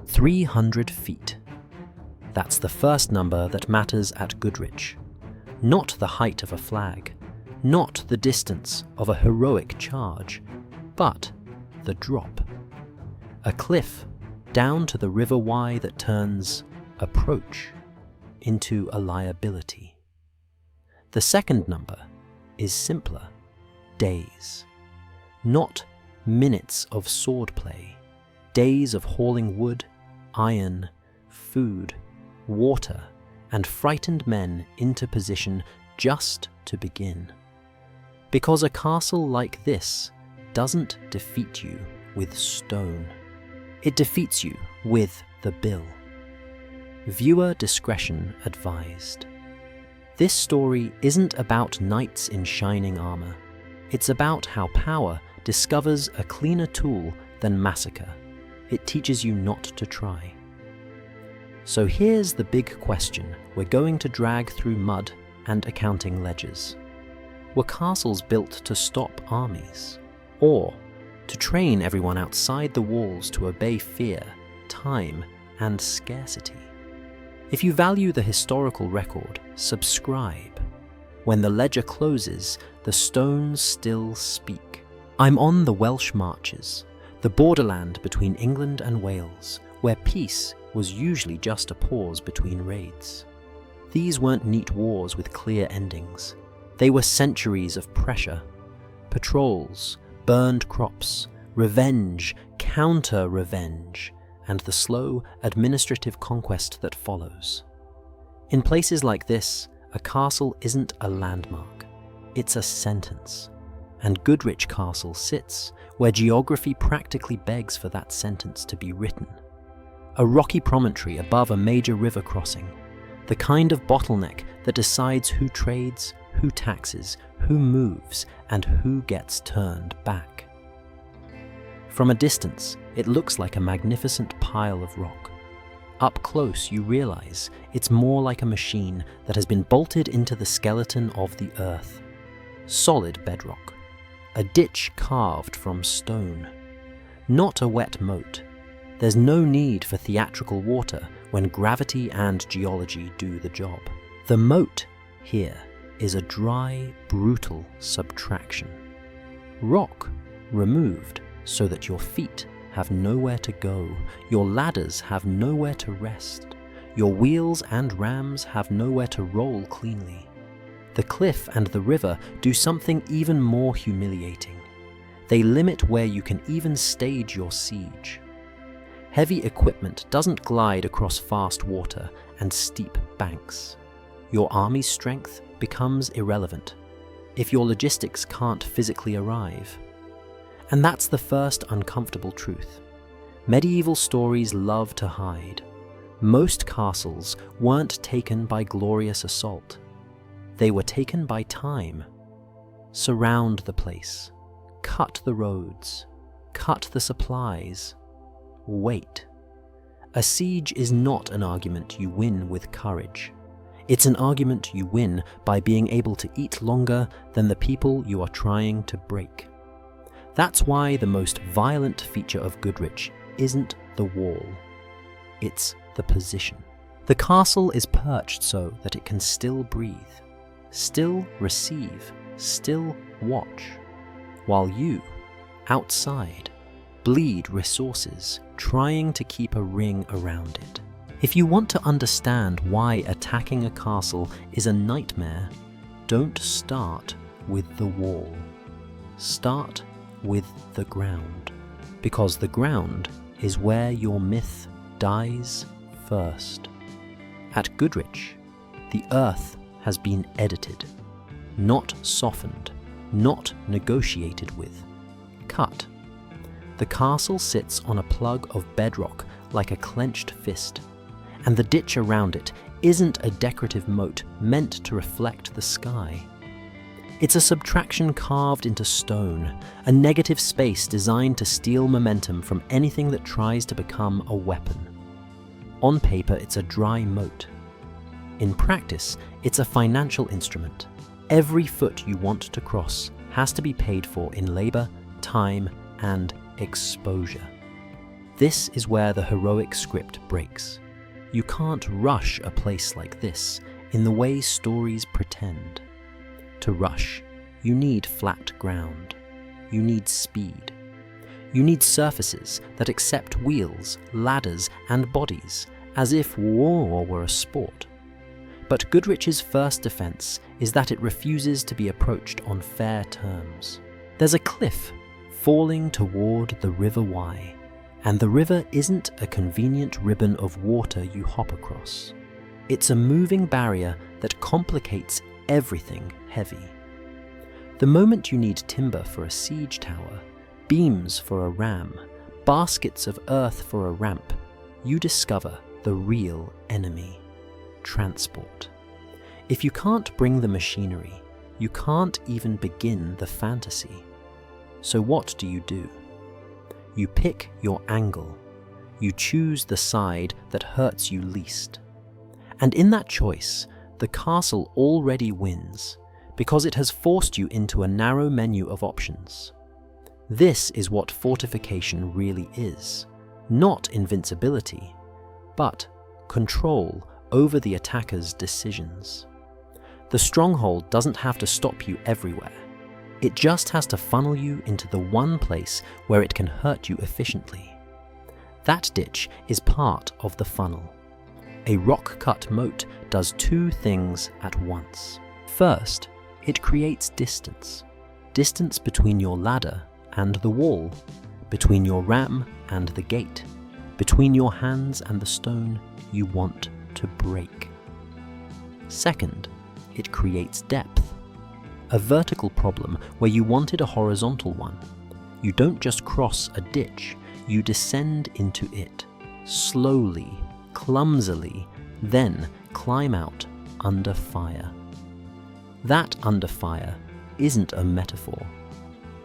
300 feet. That's the first number that matters at Goodrich. Not the height of a flag, not the distance of a heroic charge, but the drop. A cliff down to the River Wye that turns approach into a liability. The second number is simpler: days. Not minutes of swordplay, days of hauling wood, iron, food, water, and frightened men into position just to begin. Because a castle like this doesn't defeat you with stone. It defeats you with the bill. Viewer discretion advised. This story isn't about knights in shining armor. It's about how power discovers a cleaner tool than massacre. It teaches you not to try. So here's the big question we're going to drag through mud and accounting ledgers. Were castles built to stop armies? Or to train everyone outside the walls to obey fear, time, and scarcity? If you value the historical record, subscribe. When the ledger closes, the stones still speak. I'm on the Welsh Marches, the borderland between England and Wales, where peace was usually just a pause between raids. These weren't neat wars with clear endings. They were centuries of pressure, patrols, burned crops, revenge, counter-revenge, and the slow administrative conquest that follows. In places like this, a castle isn't a landmark, it's a sentence. And Goodrich Castle sits where geography practically begs for that sentence to be written. A rocky promontory above a major river crossing, the kind of bottleneck that decides who trades, who taxes, who moves, and who gets turned back. From a distance, it looks like a magnificent pile of rock. Up close, you realize it's more like a machine that has been bolted into the skeleton of the earth. Solid bedrock. A ditch carved from stone. Not a wet moat. There's no need for theatrical water when gravity and geology do the job. The moat here is a dry, brutal subtraction. Rock removed so that your feet have nowhere to go, your ladders have nowhere to rest, your wheels and rams have nowhere to roll cleanly. The cliff and the river do something even more humiliating. They limit where you can even stage your siege. Heavy equipment doesn't glide across fast water and steep banks. Your army's strength becomes irrelevant if your logistics can't physically arrive. And that's the first uncomfortable truth. Medieval stories love to hide. Most castles weren't taken by glorious assault. They were taken by time. Surround the place. Cut the roads. Cut the supplies. Wait. A siege is not an argument you win with courage. It's an argument you win by being able to eat longer than the people you are trying to break. That's why the most violent feature of Goodrich isn't the wall. It's the position. The castle is perched so that it can still breathe, still receive, still watch, while you, outside, bleed resources trying to keep a ring around it. If you want to understand why attacking a castle is a nightmare, don't start with the wall. Start with the ground, because the ground is where your myth dies first. At Goodrich, the earth has been edited, not softened, not negotiated with, cut. The castle sits on a plug of bedrock like a clenched fist, and the ditch around it isn't a decorative moat meant to reflect the sky. It's a subtraction carved into stone, a negative space designed to steal momentum from anything that tries to become a weapon. On paper, it's a dry moat. In practice, it's a financial instrument. Every foot you want to cross has to be paid for in labor, time, and exposure. This is where the heroic script breaks. You can't rush a place like this in the way stories pretend. To rush, you need flat ground. You need speed. You need surfaces that accept wheels, ladders, and bodies, as if war were a sport. But Goodrich's first defense is that it refuses to be approached on fair terms. There's a cliff falling toward the River Wye, and the river isn't a convenient ribbon of water you hop across. It's a moving barrier that complicates everything heavy. The moment you need timber for a siege tower, beams for a ram, baskets of earth for a ramp, you discover the real enemy: transport. If you can't bring the machinery, you can't even begin the fantasy. So what do? You pick your angle. You choose the side that hurts you least. And in that choice, the castle already wins, because it has forced you into a narrow menu of options. This is what fortification really is. Not invincibility, but control over the attacker's decisions. The stronghold doesn't have to stop you everywhere. It just has to funnel you into the one place where it can hurt you efficiently. That ditch is part of the funnel. A rock-cut moat does two things at once. First, it creates distance. Distance between your ladder and the wall, between your ram and the gate, between your hands and the stone you want to break. Second, it creates depth. A vertical problem where you wanted a horizontal one. You don't just cross a ditch, you descend into it, slowly, clumsily, then climb out under fire. That under fire isn't a metaphor.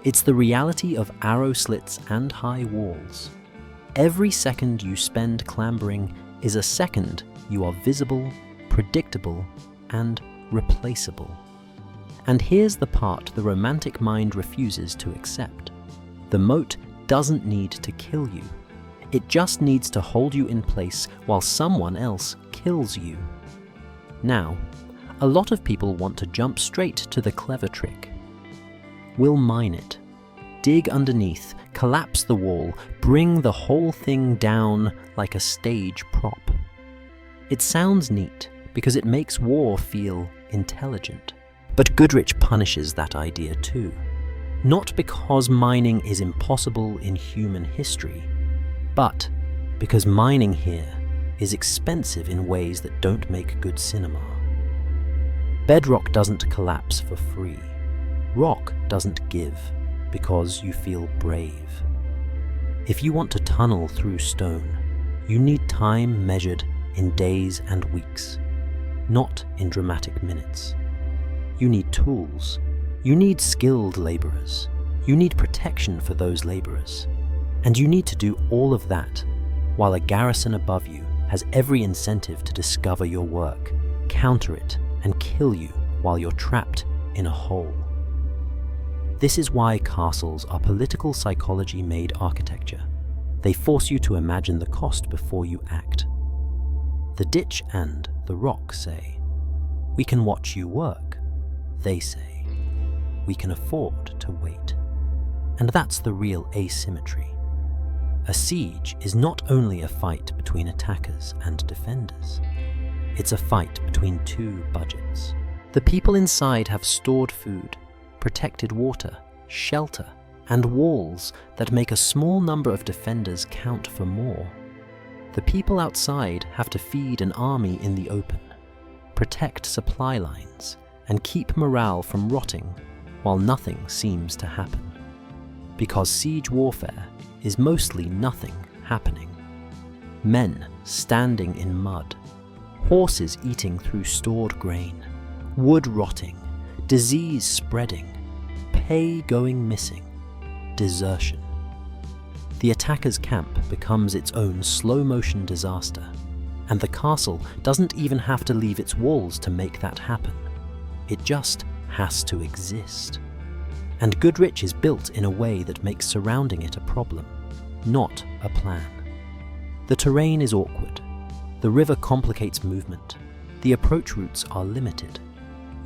It's the reality of arrow slits and high walls. Every second you spend clambering is a second you are visible, predictable, and replaceable. And here's the part the romantic mind refuses to accept. The moat doesn't need to kill you. It just needs to hold you in place while someone else kills you. Now, a lot of people want to jump straight to the clever trick. We'll mine it. Dig underneath, collapse the wall, bring the whole thing down like a stage prop. It sounds neat because it makes war feel intelligent. But Goodrich punishes that idea too. Not because mining is impossible in human history, but because mining here is expensive in ways that don't make good cinema. Bedrock doesn't collapse for free. Rock doesn't give because you feel brave. If you want to tunnel through stone, you need time measured in days and weeks, not in dramatic minutes. You need tools. You need skilled laborers. You need protection for those laborers. And you need to do all of that while a garrison above you has every incentive to discover your work, counter it, and kill you while you're trapped in a hole. This is why castles are political psychology-made architecture. They force you to imagine the cost before you act. The ditch and the rock say, "We can watch you work." They say, "We can afford to wait." And that's the real asymmetry. A siege is not only a fight between attackers and defenders. It's a fight between two budgets. The people inside have stored food, protected water, shelter, and walls that make a small number of defenders count for more. The people outside have to feed an army in the open, protect supply lines, and keep morale from rotting while nothing seems to happen. Because siege warfare is mostly nothing happening. Men standing in mud, horses eating through stored grain, wood rotting, disease spreading, pay going missing, desertion. The attacker's camp becomes its own slow-motion disaster, and the castle doesn't even have to leave its walls to make that happen. It just has to exist. And Goodrich is built in a way that makes surrounding it a problem, not a plan. The terrain is awkward. The river complicates movement. The approach routes are limited.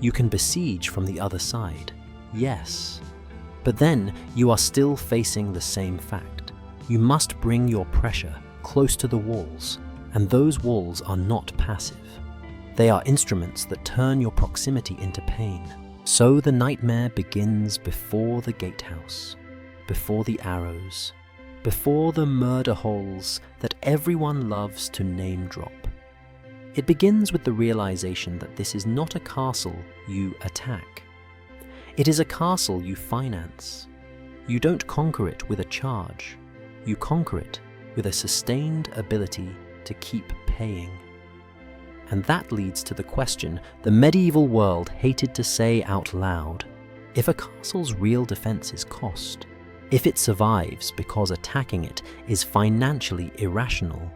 You can besiege from the other side, yes. But then you are still facing the same fact. You must bring your pressure close to the walls, and those walls are not passive. They are instruments that turn your proximity into pain. So the nightmare begins before the gatehouse, before the arrows, before the murder holes that everyone loves to name drop. It begins with the realization that this is not a castle you attack. It is a castle you finance. You don't conquer it with a charge. You conquer it with a sustained ability to keep paying. And that leads to the question the medieval world hated to say out loud. If a castle's real defense is cost, if it survives because attacking it is financially irrational,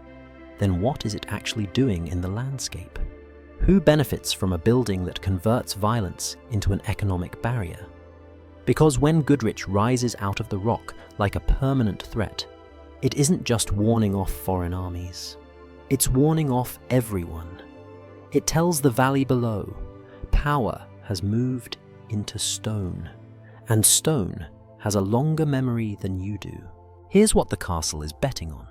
then what is it actually doing in the landscape? Who benefits from a building that converts violence into an economic barrier? Because when Goodrich rises out of the rock like a permanent threat, it isn't just warning off foreign armies. It's warning off everyone. It tells the valley below, power has moved into stone, and stone has a longer memory than you do. Here's what the castle is betting on: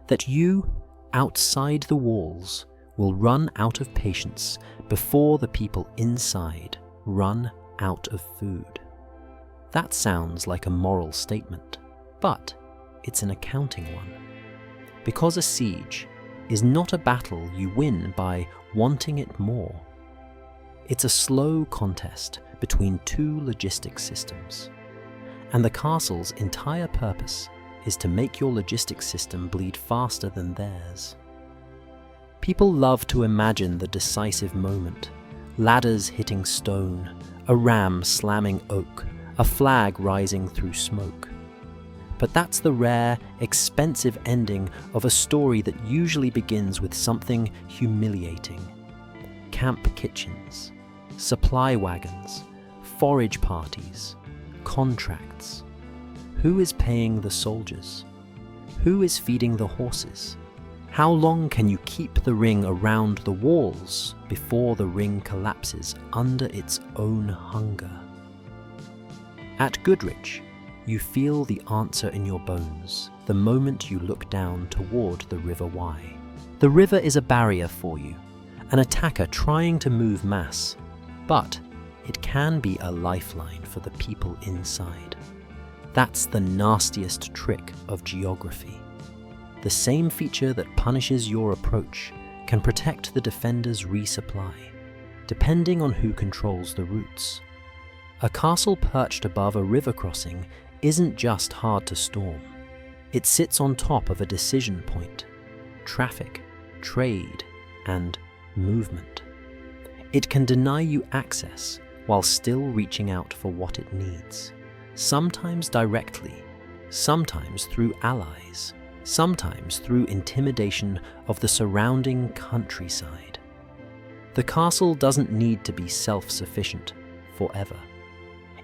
that you, outside the walls, will run out of patience before the people inside run out of food. That sounds like a moral statement, but it's an accounting one. Because a siege is not a battle you win by wanting it more. It's a slow contest between two logistics systems. And the castle's entire purpose is to make your logistics system bleed faster than theirs. People love to imagine the decisive moment: ladders hitting stone, a ram slamming oak, a flag rising through smoke. But that's the rare, expensive ending of a story that usually begins with something humiliating. Camp kitchens, supply wagons, forage parties, contracts. Who is paying the soldiers? Who is feeding the horses? How long can you keep the ring around the walls before the ring collapses under its own hunger? At Goodrich, you feel the answer in your bones the moment you look down toward the River Wye. The river is a barrier for you, an attacker trying to move mass, but it can be a lifeline for the people inside. That's the nastiest trick of geography. The same feature that punishes your approach can protect the defender's resupply, depending on who controls the routes. A castle perched above a river crossing isn't just hard to storm. It sits on top of a decision point: traffic, trade, and movement. It can deny you access while still reaching out for what it needs, sometimes directly, sometimes through allies, sometimes through intimidation of the surrounding countryside. The castle doesn't need to be self-sufficient forever.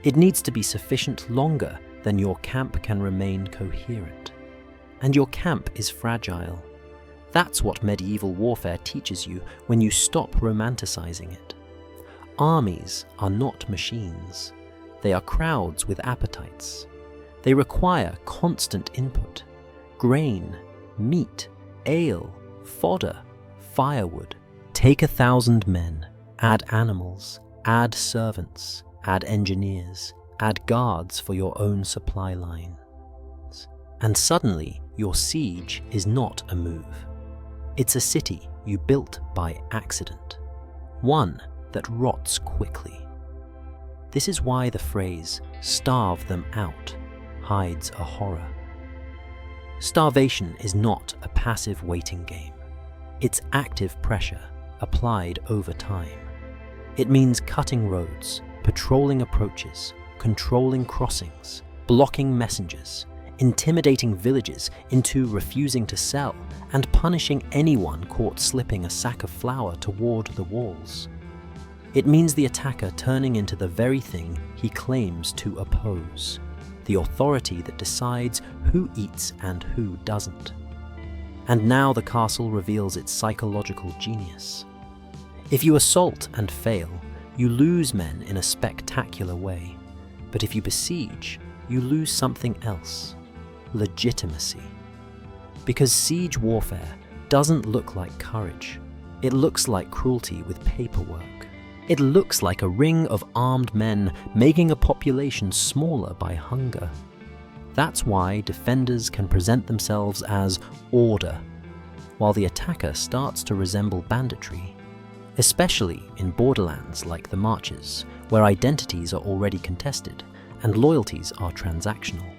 It needs to be sufficient longer than your camp can remain coherent. And your camp is fragile. That's what medieval warfare teaches you when you stop romanticizing it. Armies are not machines. They are crowds with appetites. They require constant input: grain, meat, ale, fodder, firewood. Take 1,000 men, add animals, add servants, add engineers, add guards for your own supply lines. And suddenly, your siege is not a move. It's a city you built by accident. One that rots quickly. This is why the phrase, "starve them out," hides a horror. Starvation is not a passive waiting game. It's active pressure applied over time. It means cutting roads, patrolling approaches, controlling crossings, blocking messengers, intimidating villages into refusing to sell, and punishing anyone caught slipping a sack of flour toward the walls. It means the attacker turning into the very thing he claims to oppose, the authority that decides who eats and who doesn't. And now the castle reveals its psychological genius. If you assault and fail, you lose men in a spectacular way. But if you besiege, you lose something else: legitimacy. Because siege warfare doesn't look like courage. It looks like cruelty with paperwork. It looks like a ring of armed men making a population smaller by hunger. That's why defenders can present themselves as order, while the attacker starts to resemble banditry, especially in borderlands like the Marches, where identities are already contested and loyalties are transactional.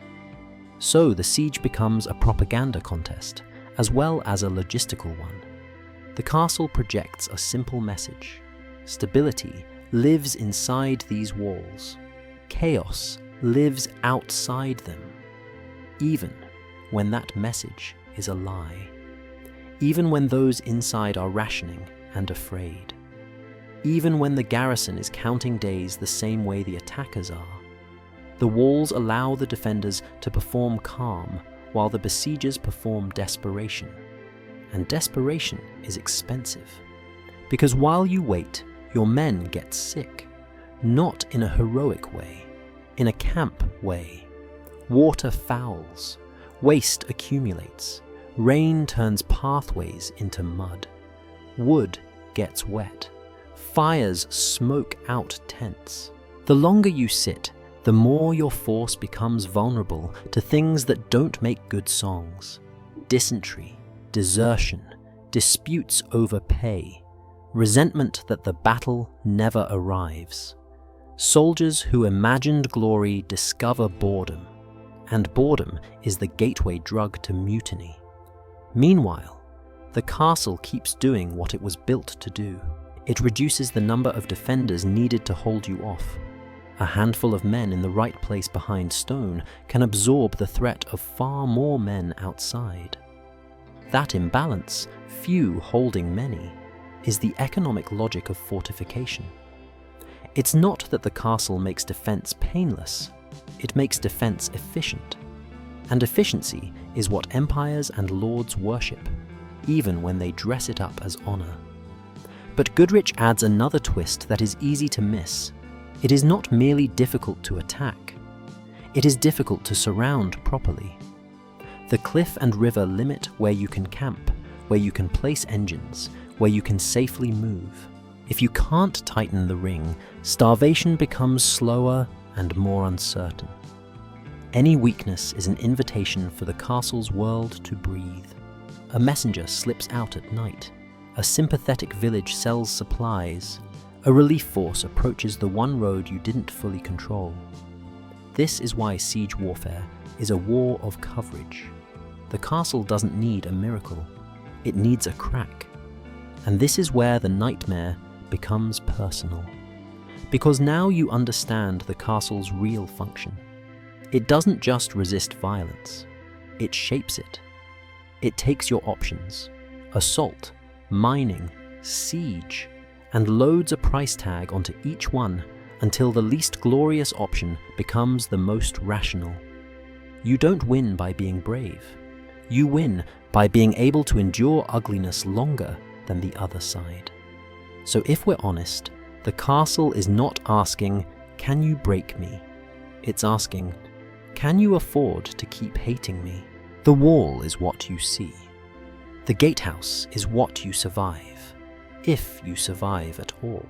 So the siege becomes a propaganda contest, as well as a logistical one. The castle projects a simple message: stability lives inside these walls. Chaos lives outside them. Even when that message is a lie. Even when those inside are rationing and afraid. Even when the garrison is counting days the same way the attackers are. The walls allow the defenders to perform calm while the besiegers perform desperation. And desperation is expensive. Because while you wait, your men get sick. Not in a heroic way, in a camp way. Water fouls, waste accumulates, rain turns pathways into mud, wood gets wet, fires smoke out tents. The longer you sit, the more your force becomes vulnerable to things that don't make good songs: dysentery, desertion, disputes over pay, resentment that the battle never arrives. Soldiers who imagined glory discover boredom, and boredom is the gateway drug to mutiny. Meanwhile, the castle keeps doing what it was built to do. It reduces the number of defenders needed to hold you off. A handful of men in the right place behind stone can absorb the threat of far more men outside. That imbalance, few holding many, is the economic logic of fortification. It's not that the castle makes defense painless, it makes defense efficient. And efficiency is what empires and lords worship, even when they dress it up as honor. But Goodrich adds another twist that is easy to miss. It is not merely difficult to attack, it is difficult to surround properly. The cliff and river limit where you can camp, where you can place engines, where you can safely move. If you can't tighten the ring, starvation becomes slower and more uncertain. Any weakness is an invitation for the castle's world to breathe. A messenger slips out at night. A sympathetic village sells supplies. A relief force approaches the one road you didn't fully control. This is why siege warfare is a war of coverage. The castle doesn't need a miracle. It needs a crack. And this is where the nightmare becomes personal. Because now you understand the castle's real function. It doesn't just resist violence. It shapes it. It takes your options: assault, mining, siege, and loads a price tag onto each one until the least glorious option becomes the most rational. You don't win by being brave. You win by being able to endure ugliness longer than the other side. So if we're honest, the castle is not asking, "Can you break me?" It's asking, "Can you afford to keep hating me?" The wall is what you see. The gatehouse is what you survive, if you survive at all.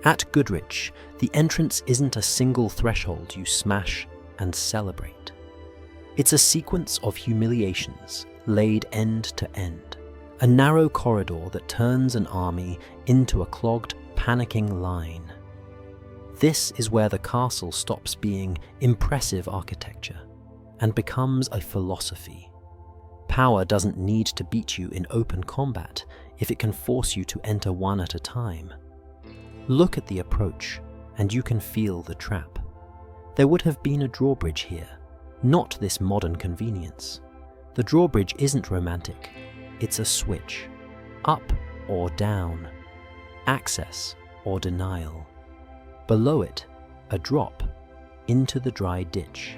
At Goodrich, the entrance isn't a single threshold you smash and celebrate. It's a sequence of humiliations laid end to end, a narrow corridor that turns an army into a clogged, panicking line. This is where the castle stops being impressive architecture and becomes a philosophy. Power doesn't need to beat you in open combat if it can force you to enter one at a time. Look at the approach, and you can feel the trap. There would have been a drawbridge here, not this modern convenience. The drawbridge isn't romantic, it's a switch. Up or down, access or denial. Below it, a drop into the dry ditch.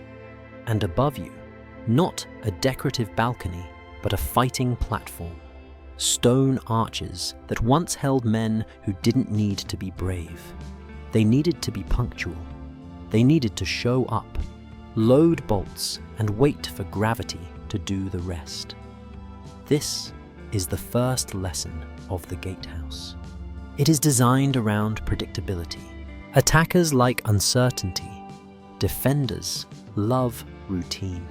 And above you, not a decorative balcony, but a fighting platform. Stone arches that once held men who didn't need to be brave. They needed to be punctual. They needed to show up, load bolts, and wait for gravity to do the rest. This is the first lesson of the gatehouse. It is designed around predictability. Attackers like uncertainty. Defenders love routine.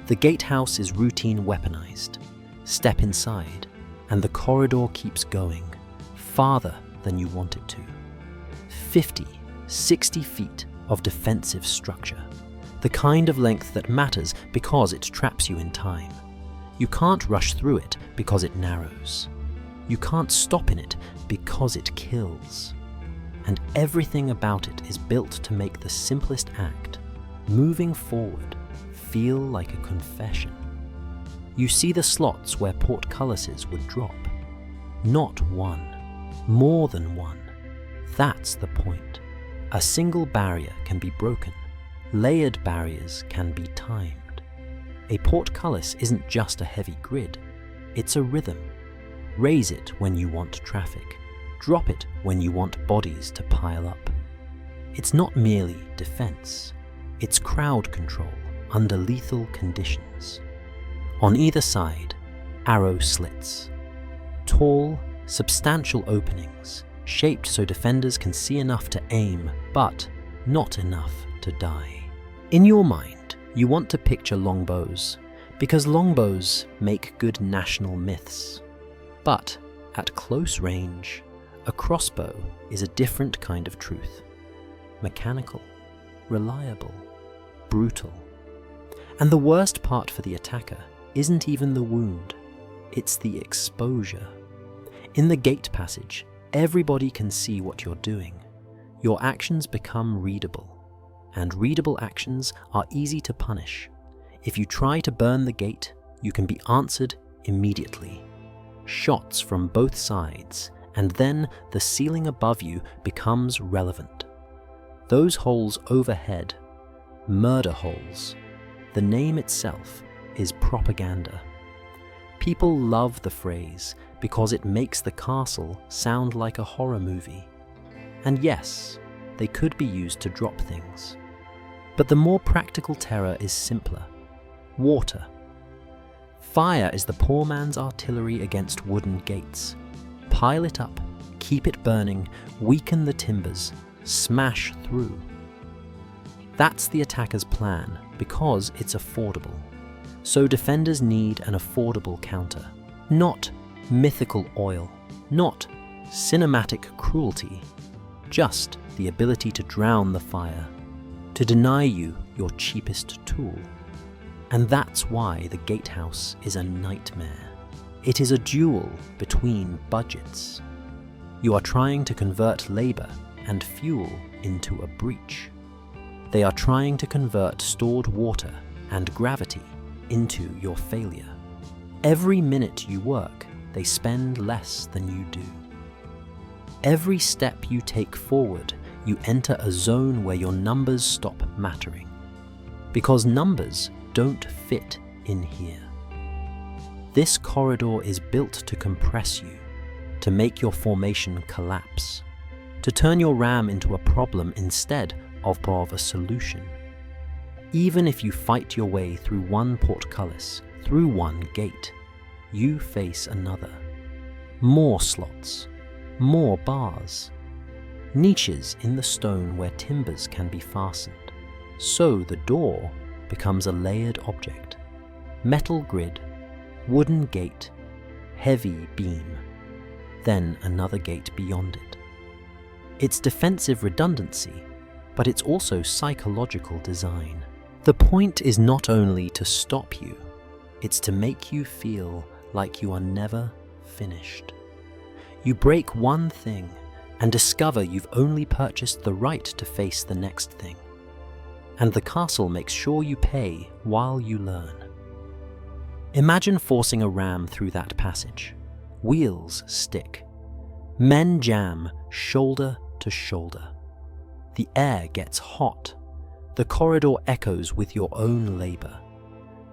The gatehouse is routine weaponized. Step inside, and the corridor keeps going, farther than you want it to. 50, 60 feet of defensive structure. The kind of length that matters because it traps you in time. You can't rush through it because it narrows. You can't stop in it because it kills. And everything about it is built to make the simplest act, moving forward, feel like a confession. You see the slots where portcullises would drop. Not one, more than one. That's the point. A single barrier can be broken. Layered barriers can be timed. A portcullis isn't just a heavy grid. It's a rhythm. Raise it when you want traffic. Drop it when you want bodies to pile up. It's not merely defense. It's crowd control under lethal conditions. On either side, arrow slits. Tall, substantial openings, shaped so defenders can see enough to aim, but not enough to die. In your mind, you want to picture longbows, because longbows make good national myths. But at close range, a crossbow is a different kind of truth. Mechanical, reliable, brutal. And the worst part for the attacker isn't even the wound, it's the exposure. In the gate passage, everybody can see what you're doing. Your actions become readable, and readable actions are easy to punish. If you try to burn the gate, you can be answered immediately. Shots from both sides, and then the ceiling above you becomes relevant. Those holes overhead, murder holes, the name itself is propaganda. People love the phrase because it makes the castle sound like a horror movie. And yes, they could be used to drop things. But the more practical terror is simpler. Water. Fire is the poor man's artillery against wooden gates. Pile it up, keep it burning, weaken the timbers, smash through. That's the attacker's plan because it's affordable. So defenders need an affordable counter. Not mythical oil, not cinematic cruelty, just the ability to drown the fire, to deny you your cheapest tool. And that's why the gatehouse is a nightmare. It is a duel between budgets. You are trying to convert labor and fuel into a breach. They are trying to convert stored water and gravity into your failure. Every minute you work, they spend less than you do. Every step you take forward, you enter a zone where your numbers stop mattering. Because numbers don't fit in here. This corridor is built to compress you, to make your formation collapse, to turn your ram into a problem instead of a solution. Even if you fight your way through one portcullis, through one gate, you face another. More slots, more bars, niches in the stone where timbers can be fastened. So the door becomes a layered object. Metal grid, wooden gate, heavy beam, then another gate beyond it. It's defensive redundancy, but it's also psychological design. The point is not only to stop you, it's to make you feel like you are never finished. You break one thing and discover you've only purchased the right to face the next thing. And the castle makes sure you pay while you learn. Imagine forcing a ram through that passage. Wheels stick. Men jam shoulder to shoulder. The air gets hot. The corridor echoes with your own labor.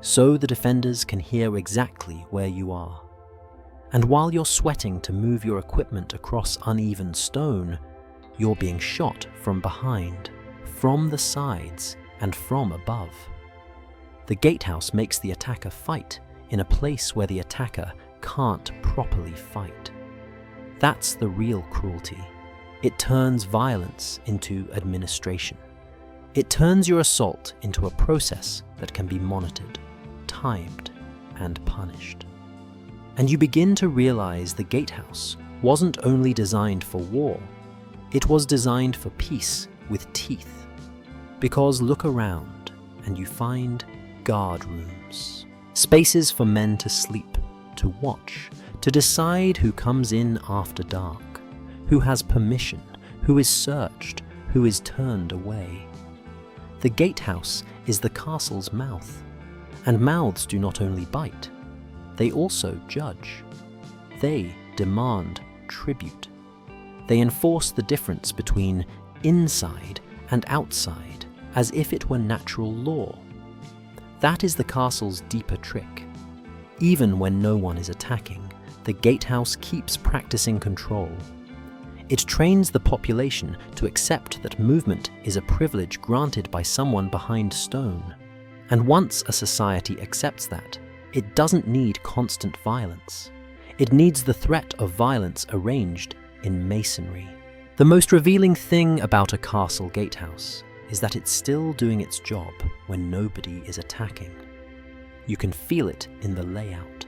so the defenders can hear exactly where you are. And while you're sweating to move your equipment across uneven stone, you're being shot from behind, from the sides, and from above. The gatehouse makes the attacker fight in a place where the attacker can't properly fight. That's the real cruelty. It turns violence into administration. It turns your assault into a process that can be monitored, timed, and punished. And you begin to realize the gatehouse wasn't only designed for war, it was designed for peace with teeth. Because look around and you find guard rooms, spaces for men to sleep, to watch, to decide who comes in after dark, who has permission, who is searched, who is turned away. The gatehouse is the castle's mouth, and mouths do not only bite, they also judge. They demand tribute. They enforce the difference between inside and outside as if it were natural law. That is the castle's deeper trick. Even when no one is attacking, the gatehouse keeps practicing control. It trains the population to accept that movement is a privilege granted by someone behind stone. And once a society accepts that, it doesn't need constant violence. It needs the threat of violence arranged in masonry. The most revealing thing about a castle gatehouse is that it's still doing its job when nobody is attacking. You can feel it in the layout.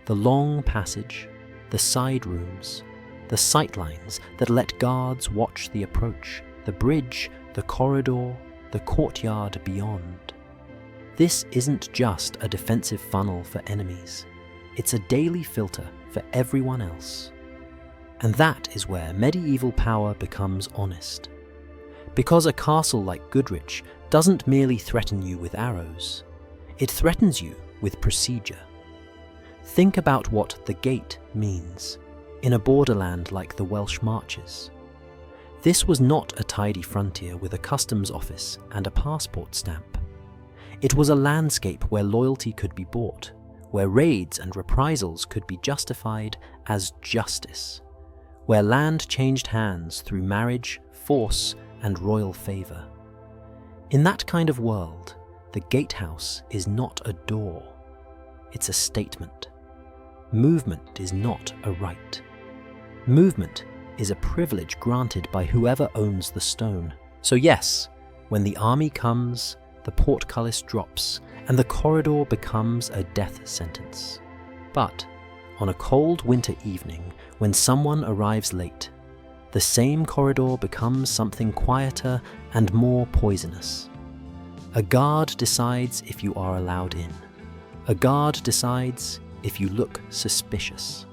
The long passage, the side rooms, the sightlines that let guards watch the approach, the bridge, the corridor, the courtyard beyond. This isn't just a defensive funnel for enemies. It's a daily filter for everyone else. And that is where medieval power becomes honest. Because a castle like Goodrich doesn't merely threaten you with arrows, it threatens you with procedure. Think about what the gate means in a borderland like the Welsh Marches. This was not a tidy frontier with a customs office and a passport stamp. It was a landscape where loyalty could be bought, where raids and reprisals could be justified as justice, where land changed hands through marriage, force, and royal favour. In that kind of world, the gatehouse is not a door, it's a statement. Movement is not a right. Movement is a privilege granted by whoever owns the stone. So yes, when the army comes, the portcullis drops, and the corridor becomes a death sentence. But on a cold winter evening, when someone arrives late, the same corridor becomes something quieter and more poisonous. A guard decides if you are allowed in. A guard decides if you look suspicious.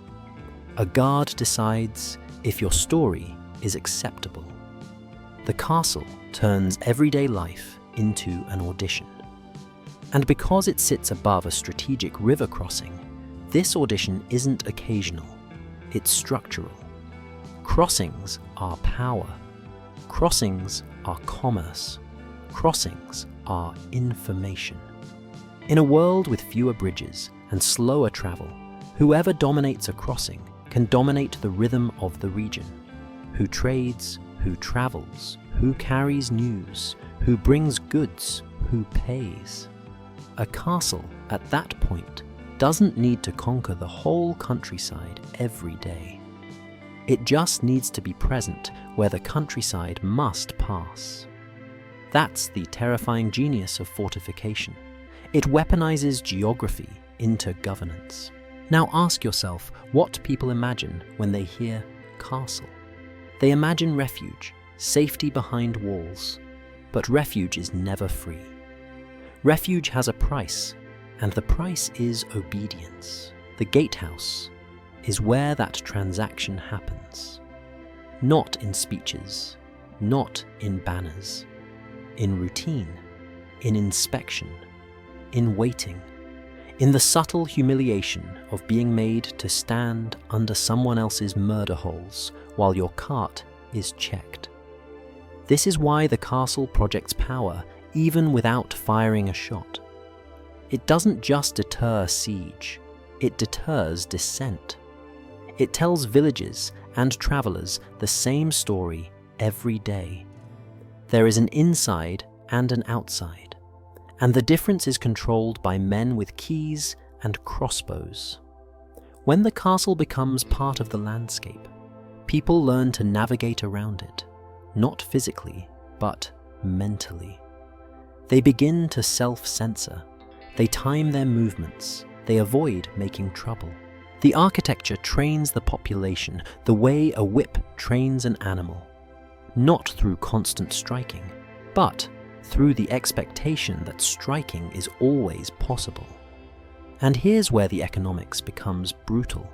A guard decides if your story is acceptable. The castle turns everyday life into an audition. And because it sits above a strategic river crossing, this audition isn't occasional, it's structural. Crossings are power. Crossings are commerce. Crossings are information. In a world with fewer bridges and slower travel, whoever dominates a crossing can dominate the rhythm of the region. Who trades, who travels, who carries news, who brings goods, who pays. A castle at that point doesn't need to conquer the whole countryside every day. It just needs to be present where the countryside must pass. That's the terrifying genius of fortification. It weaponizes geography into governance. Now ask yourself what people imagine when they hear castle. They imagine refuge, safety behind walls. But refuge is never free. Refuge has a price, and the price is obedience. The gatehouse is where that transaction happens. Not in speeches, not in banners, in routine, in inspection, in waiting, in the subtle humiliation of being made to stand under someone else's murder holes while your cart is checked. This is why the castle projects power even without firing a shot. It doesn't just deter siege, it deters dissent. It tells villagers and travelers the same story every day. There is an inside and an outside, and the difference is controlled by men with keys and crossbows. When the castle becomes part of the landscape, people learn to navigate around it, not physically, but mentally. They begin to self-censor. They time their movements. They avoid making trouble. The architecture trains the population the way a whip trains an animal, not through constant striking, but through the expectation that striking is always possible. And here's where the economics becomes brutal.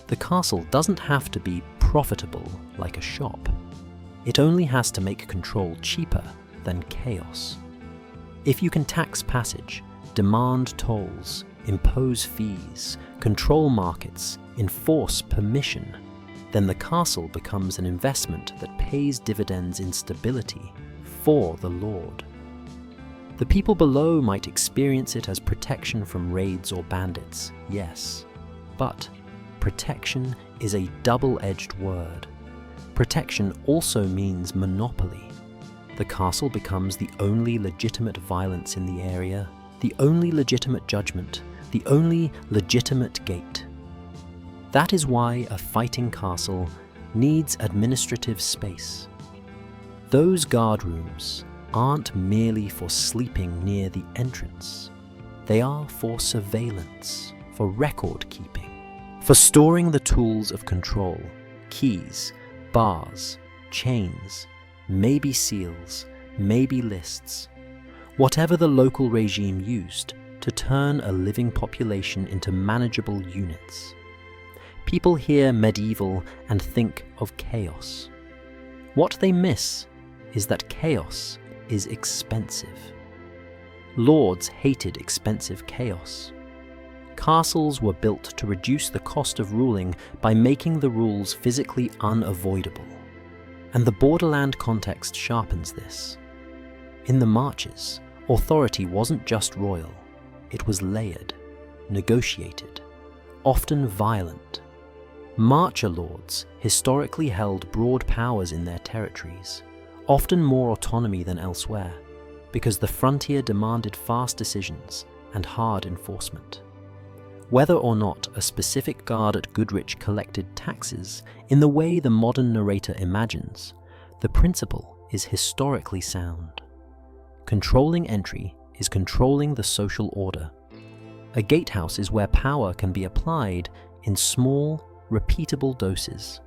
The castle doesn't have to be profitable like a shop. It only has to make control cheaper than chaos. If you can tax passage, demand tolls, impose fees, control markets, enforce permission, then the castle becomes an investment that pays dividends in stability for the lord. The people below might experience it as protection from raids or bandits, yes, but protection is a double-edged word. Protection also means monopoly. The castle becomes the only legitimate violence in the area, the only legitimate judgment, the only legitimate gate. That is why a fighting castle needs administrative space. Those guard rooms aren't merely for sleeping near the entrance. They are for surveillance, for record keeping, for storing the tools of control, keys, bars, chains, maybe seals, maybe lists, whatever the local regime used to turn a living population into manageable units. People hear medieval and think of chaos. What they miss is that chaos is expensive. Lords hated expensive chaos. Castles were built to reduce the cost of ruling by making the rules physically unavoidable. And the borderland context sharpens this. In the Marches, authority wasn't just royal, it was layered, negotiated, often violent. Marcher lords historically held broad powers in their territories, often more autonomy than elsewhere, because the frontier demanded fast decisions and hard enforcement. Whether or not a specific guard at Goodrich collected taxes in the way the modern narrator imagines, the principle is historically sound. Controlling entry is controlling the social order. A gatehouse is where power can be applied in small, repeatable doses,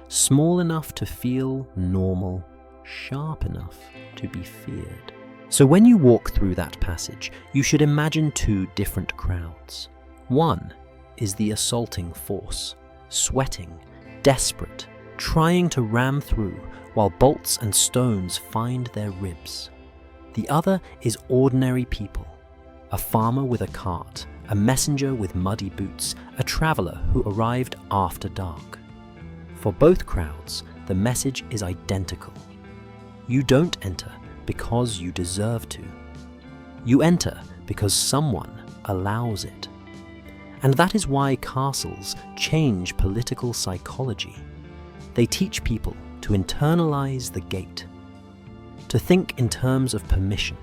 small enough to feel normal, sharp enough to be feared. So when you walk through that passage, you should imagine two different crowds. One is the assaulting force, sweating, desperate, trying to ram through while bolts and stones find their ribs. The other is ordinary people, a farmer with a cart, a messenger with muddy boots, a traveler who arrived after dark. For both crowds, the message is identical. You don't enter because you deserve to. You enter because someone allows it. And that is why castles change political psychology. They teach people to internalize the gate, to think in terms of permission,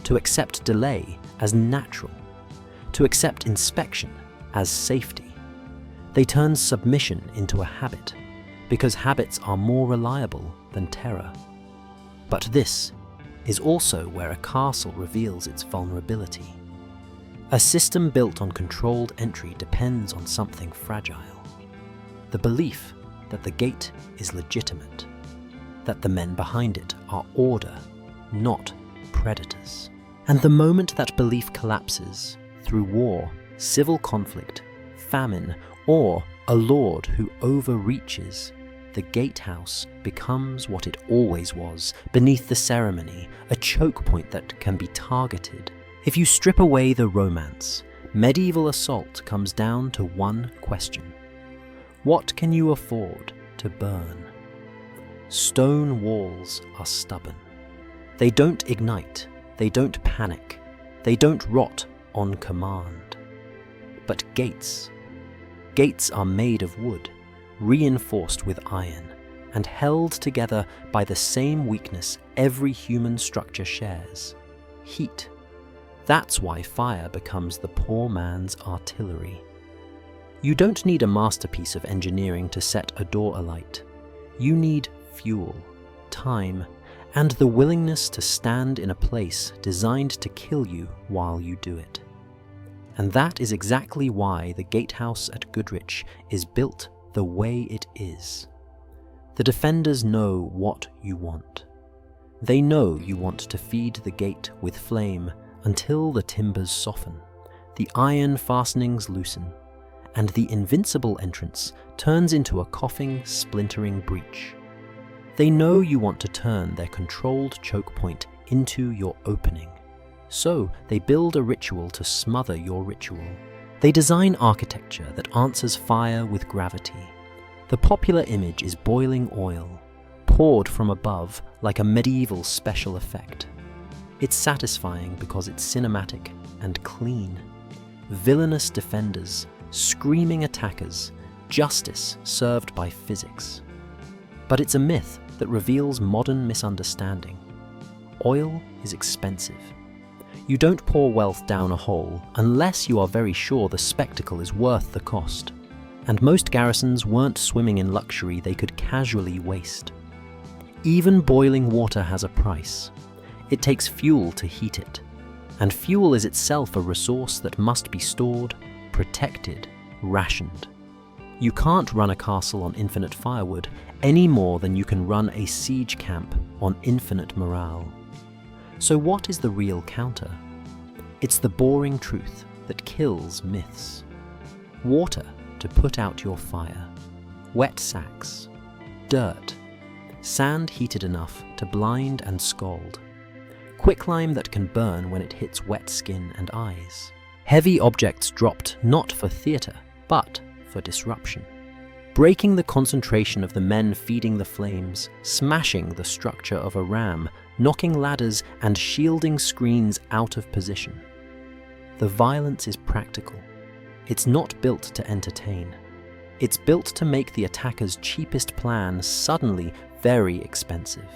to accept delay as natural, to accept inspection as safety. They turn submission into a habit, because habits are more reliable than terror. But this is also where a castle reveals its vulnerability. A system built on controlled entry depends on something fragile. The belief that the gate is legitimate, that the men behind it are order, not predators. And the moment that belief collapses, through war, civil conflict, famine, or a lord who overreaches, the gatehouse becomes what it always was, beneath the ceremony, a choke point that can be targeted. If you strip away the romance, medieval assault comes down to one question. What can you afford to burn? Stone walls are stubborn. They don't ignite, they don't panic, they don't rot on command. But gates are made of wood, reinforced with iron, and held together by the same weakness every human structure shares: heat. That's why fire becomes the poor man's artillery. You don't need a masterpiece of engineering to set a door alight. You need fuel, time, and the willingness to stand in a place designed to kill you while you do it. And that is exactly why the gatehouse at Goodrich is built the way it is. The defenders know what you want. They know you want to feed the gate with flame until the timbers soften, the iron fastenings loosen, and the invincible entrance turns into a coughing, splintering breach. They know you want to turn their controlled choke point into your opening. So they build a ritual to smother your ritual. They design architecture that answers fire with gravity. The popular image is boiling oil, poured from above like a medieval special effect. It's satisfying because it's cinematic and clean. Villainous defenders, screaming attackers, justice served by physics. But it's a myth that reveals modern misunderstanding. Oil is expensive. You don't pour wealth down a hole unless you are very sure the spectacle is worth the cost. And most garrisons weren't swimming in luxury they could casually waste. Even boiling water has a price. It takes fuel to heat it. And fuel is itself a resource that must be stored, protected, rationed. You can't run a castle on infinite firewood any more than you can run a siege camp on infinite morale. So what is the real counter? It's the boring truth that kills myths. Water to put out your fire, wet sacks, dirt, sand heated enough to blind and scald, quicklime that can burn when it hits wet skin and eyes, heavy objects dropped not for theatre, but for disruption, breaking the concentration of the men feeding the flames, smashing the structure of a ram, knocking ladders and shielding screens out of position. The violence is practical. It's not built to entertain. It's built to make the attacker's cheapest plan suddenly very expensive.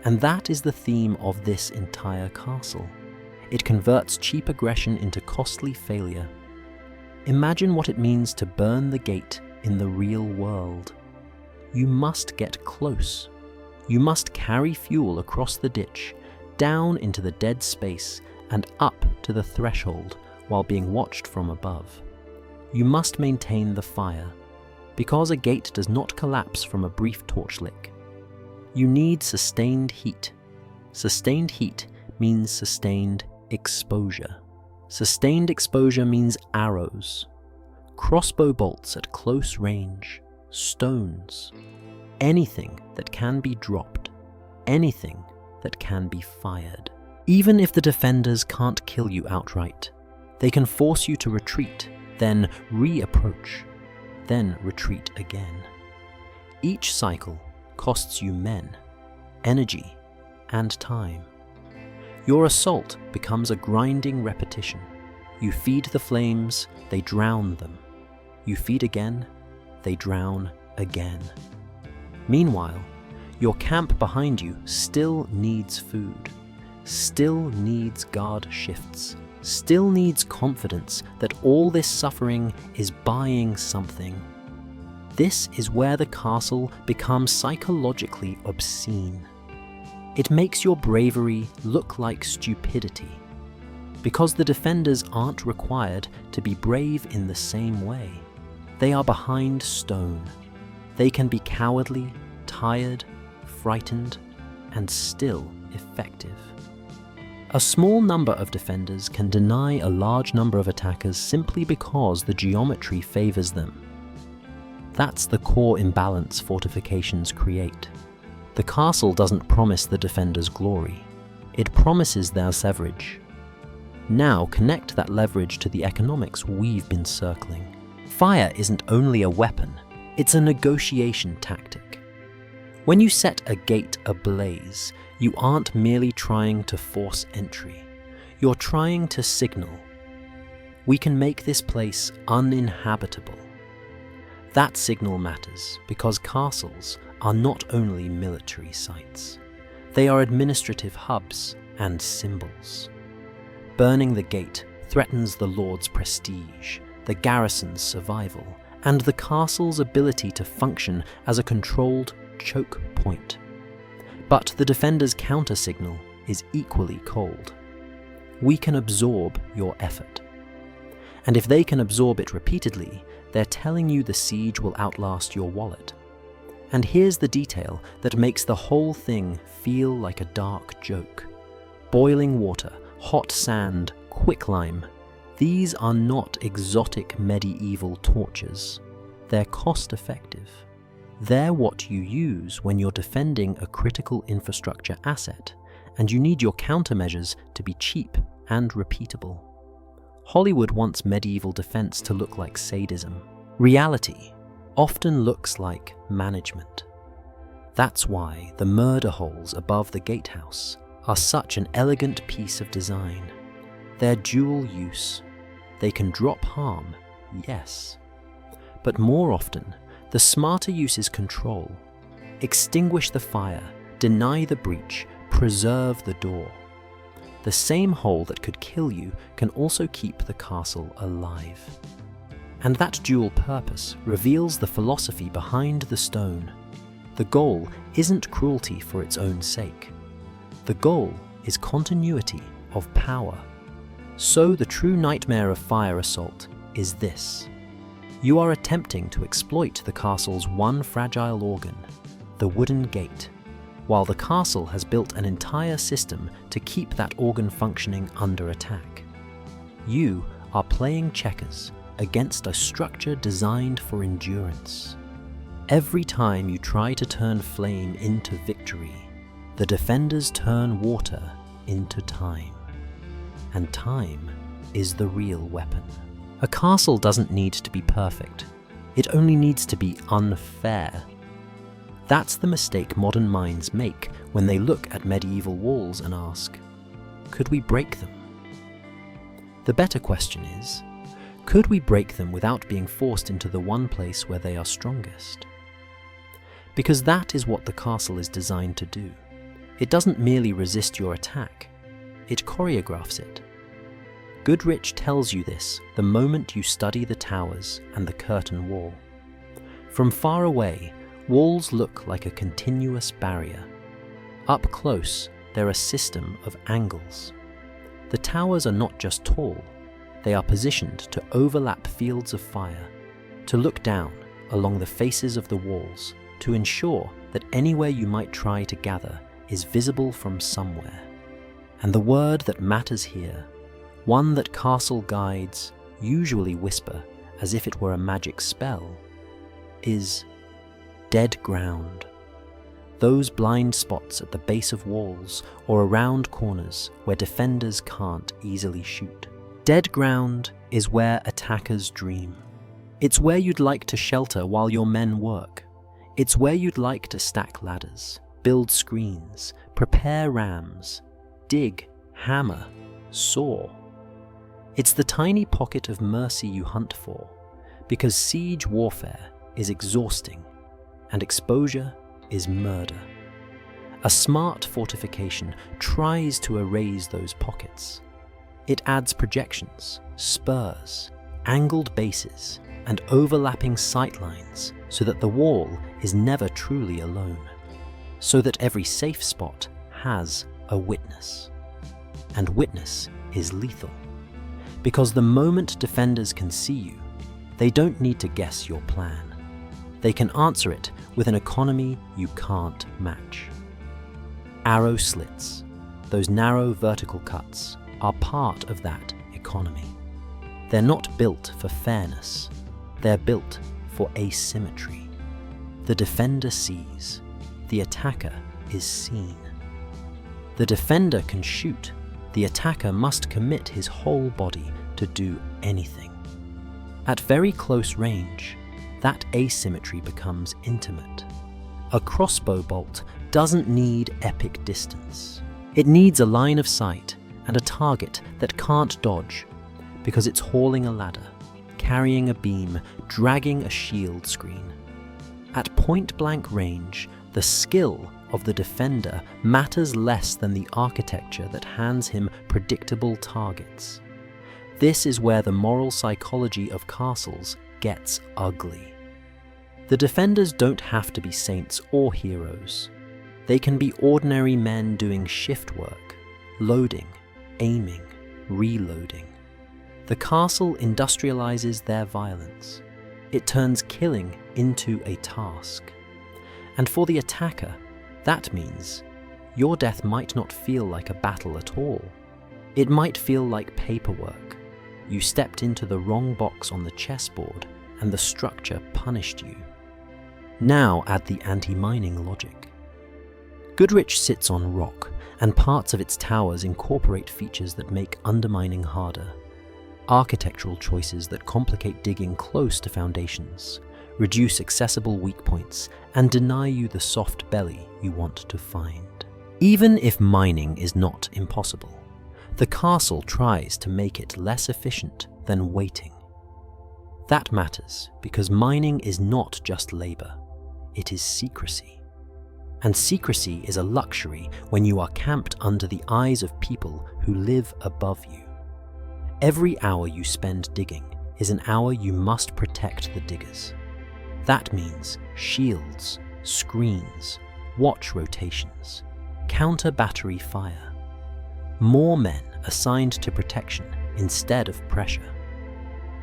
And that is the theme of this entire castle. It converts cheap aggression into costly failure. Imagine what it means to burn the gate in the real world. You must get close. You must carry fuel across the ditch, down into the dead space, and up to the threshold while being watched from above. You must maintain the fire, because a gate does not collapse from a brief torchlight. You need sustained heat. Sustained heat means sustained exposure. Sustained exposure means arrows, crossbow bolts at close range, stones, anything that can be dropped, anything that can be fired. Even if the defenders can't kill you outright, they can force you to retreat, then re-approach, then retreat again. Each cycle costs you men, energy, and time. Your assault becomes a grinding repetition. You feed the flames, they drown them. You feed again, they drown again. Meanwhile, your camp behind you still needs food, still needs guard shifts, still needs confidence that all this suffering is buying something. This is where the castle becomes psychologically obscene. It makes your bravery look like stupidity, because the defenders aren't required to be brave in the same way. They are behind stone. They can be cowardly, tired, frightened, and still effective. A small number of defenders can deny a large number of attackers simply because the geometry favors them. That's the core imbalance fortifications create. The castle doesn't promise the defenders glory. It promises their leverage. Now connect that leverage to the economics we've been circling. Fire isn't only a weapon, it's a negotiation tactic. When you set a gate ablaze, you aren't merely trying to force entry. You're trying to signal, We can make this place uninhabitable. That signal matters because castles are not only military sites. They are administrative hubs and symbols. Burning the gate threatens the lord's prestige, the garrison's survival, and the castle's ability to function as a controlled choke point. But the defender's counter-signal is equally cold. We can absorb your effort. And if they can absorb it repeatedly, they're telling you the siege will outlast your wallet. And here's the detail that makes the whole thing feel like a dark joke. Boiling water, hot sand, quicklime. These are not exotic medieval tortures. They're cost-effective. They're what you use when you're defending a critical infrastructure asset, and you need your countermeasures to be cheap and repeatable. Hollywood wants medieval defense to look like sadism. Reality often looks like management. That's why the murder holes above the gatehouse are such an elegant piece of design. They're dual use. They can drop harm, yes. But more often, the smarter use is control. Extinguish the fire, deny the breach, preserve the door. The same hole that could kill you can also keep the castle alive. And that dual purpose reveals the philosophy behind the stone. The goal isn't cruelty for its own sake. The goal is continuity of power. So the true nightmare of fire assault is this. You are attempting to exploit the castle's one fragile organ, the wooden gate, while the castle has built an entire system to keep that organ functioning under attack. You are playing checkers against a structure designed for endurance. Every time you try to turn flame into victory, the defenders turn water into time. And time is the real weapon. A castle doesn't need to be perfect. It only needs to be unfair. That's the mistake modern minds make when they look at medieval walls and ask, could we break them? The better question is, could we break them without being forced into the one place where they are strongest? Because that is what the castle is designed to do. It doesn't merely resist your attack, it choreographs it. Goodrich tells you this the moment you study the towers and the curtain wall. From far away, walls look like a continuous barrier. Up close, they're a system of angles. The towers are not just tall, they are positioned to overlap fields of fire, to look down along the faces of the walls, to ensure that anywhere you might try to gather is visible from somewhere. And the word that matters here, one that castle guides usually whisper as if it were a magic spell, is dead ground. Those blind spots at the base of walls or around corners where defenders can't easily shoot. Dead ground is where attackers dream. It's where you'd like to shelter while your men work. It's where you'd like to stack ladders, build screens, prepare rams, dig, hammer, saw. It's the tiny pocket of mercy you hunt for, because siege warfare is exhausting and exposure is murder. A smart fortification tries to erase those pockets. It adds projections, spurs, angled bases, and overlapping sightlines so that the wall is never truly alone, so that every safe spot has a witness. And witness is lethal, because the moment defenders can see you, they don't need to guess your plan. They can answer it with an economy you can't match. Arrow slits, those narrow vertical cuts, are part of that economy. They're not built for fairness, they're built for asymmetry. The defender sees, the attacker is seen. The defender can shoot, the attacker must commit his whole body to do anything. At very close range, that asymmetry becomes intimate. A crossbow bolt doesn't need epic distance. It needs a line of sight and a target that can't dodge, because it's hauling a ladder, carrying a beam, dragging a shield screen. At point-blank range, the skill of the defender matters less than the architecture that hands him predictable targets. This is where the moral psychology of castles gets ugly. The defenders don't have to be saints or heroes. They can be ordinary men doing shift work, loading, aiming, reloading. The castle industrializes their violence. It turns killing into a task. And for the attacker, that means your death might not feel like a battle at all. It might feel like paperwork. You stepped into the wrong box on the chessboard and the structure punished you. Now add the anti-mining logic. Goodrich sits on rock, and parts of its towers incorporate features that make undermining harder. Architectural choices that complicate digging close to foundations, reduce accessible weak points, and deny you the soft belly you want to find. Even if mining is not impossible, the castle tries to make it less efficient than waiting. That matters because mining is not just labor, it is secrecy. And secrecy is a luxury when you are camped under the eyes of people who live above you. Every hour you spend digging is an hour you must protect the diggers. That means shields, screens, watch rotations, counter-battery fire. More men assigned to protection instead of pressure.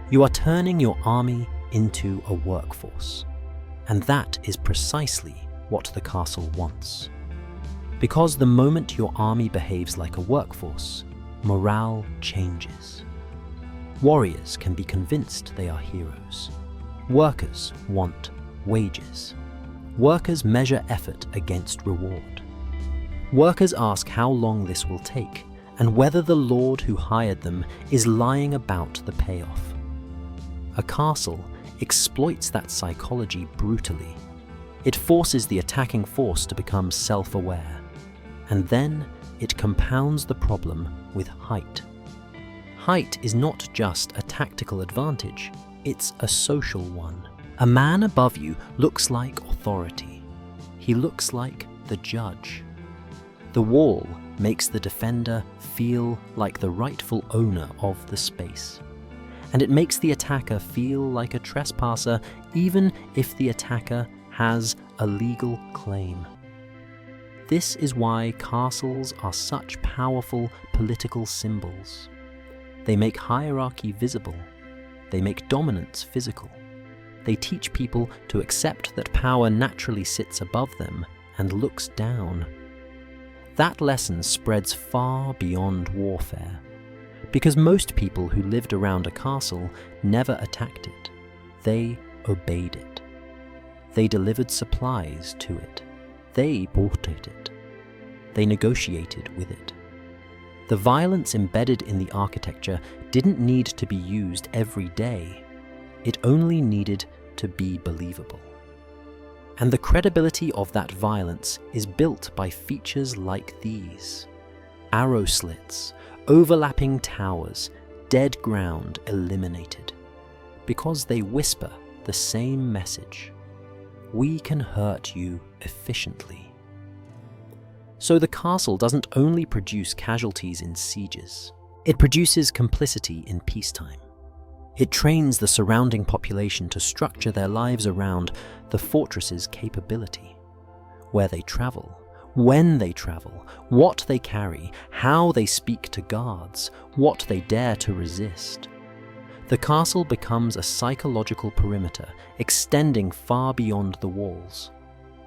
You are turning your army into a workforce, and that is precisely what the castle wants. Because the moment your army behaves like a workforce, morale changes. Warriors can be convinced they are heroes. Workers want wages. Workers measure effort against reward. Workers ask how long this will take and whether the lord who hired them is lying about the payoff. A castle exploits that psychology brutally. It forces the attacking force to become self-aware, and then it compounds the problem with height. Height is not just a tactical advantage, it's a social one. A man above you looks like authority. He looks like the judge. The wall makes the defender feel like the rightful owner of the space. And it makes the attacker feel like a trespasser, even if the attacker has a legal claim. This is why castles are such powerful political symbols. They make hierarchy visible. They make dominance physical. They teach people to accept that power naturally sits above them and looks down. That lesson spreads far beyond warfare, because most people who lived around a castle never attacked it. They obeyed it. They delivered supplies to it. They bought it. They negotiated with it. The violence embedded in the architecture didn't need to be used every day. It only needed to be believable. And the credibility of that violence is built by features like these: arrow slits, overlapping towers, dead ground eliminated. Because they whisper the same message. We can hurt you efficiently. So the castle doesn't only produce casualties in sieges, it produces complicity in peacetime. It trains the surrounding population to structure their lives around the fortress's capability. Where they travel, when they travel, what they carry, how they speak to guards, what they dare to resist. The castle becomes a psychological perimeter extending far beyond the walls,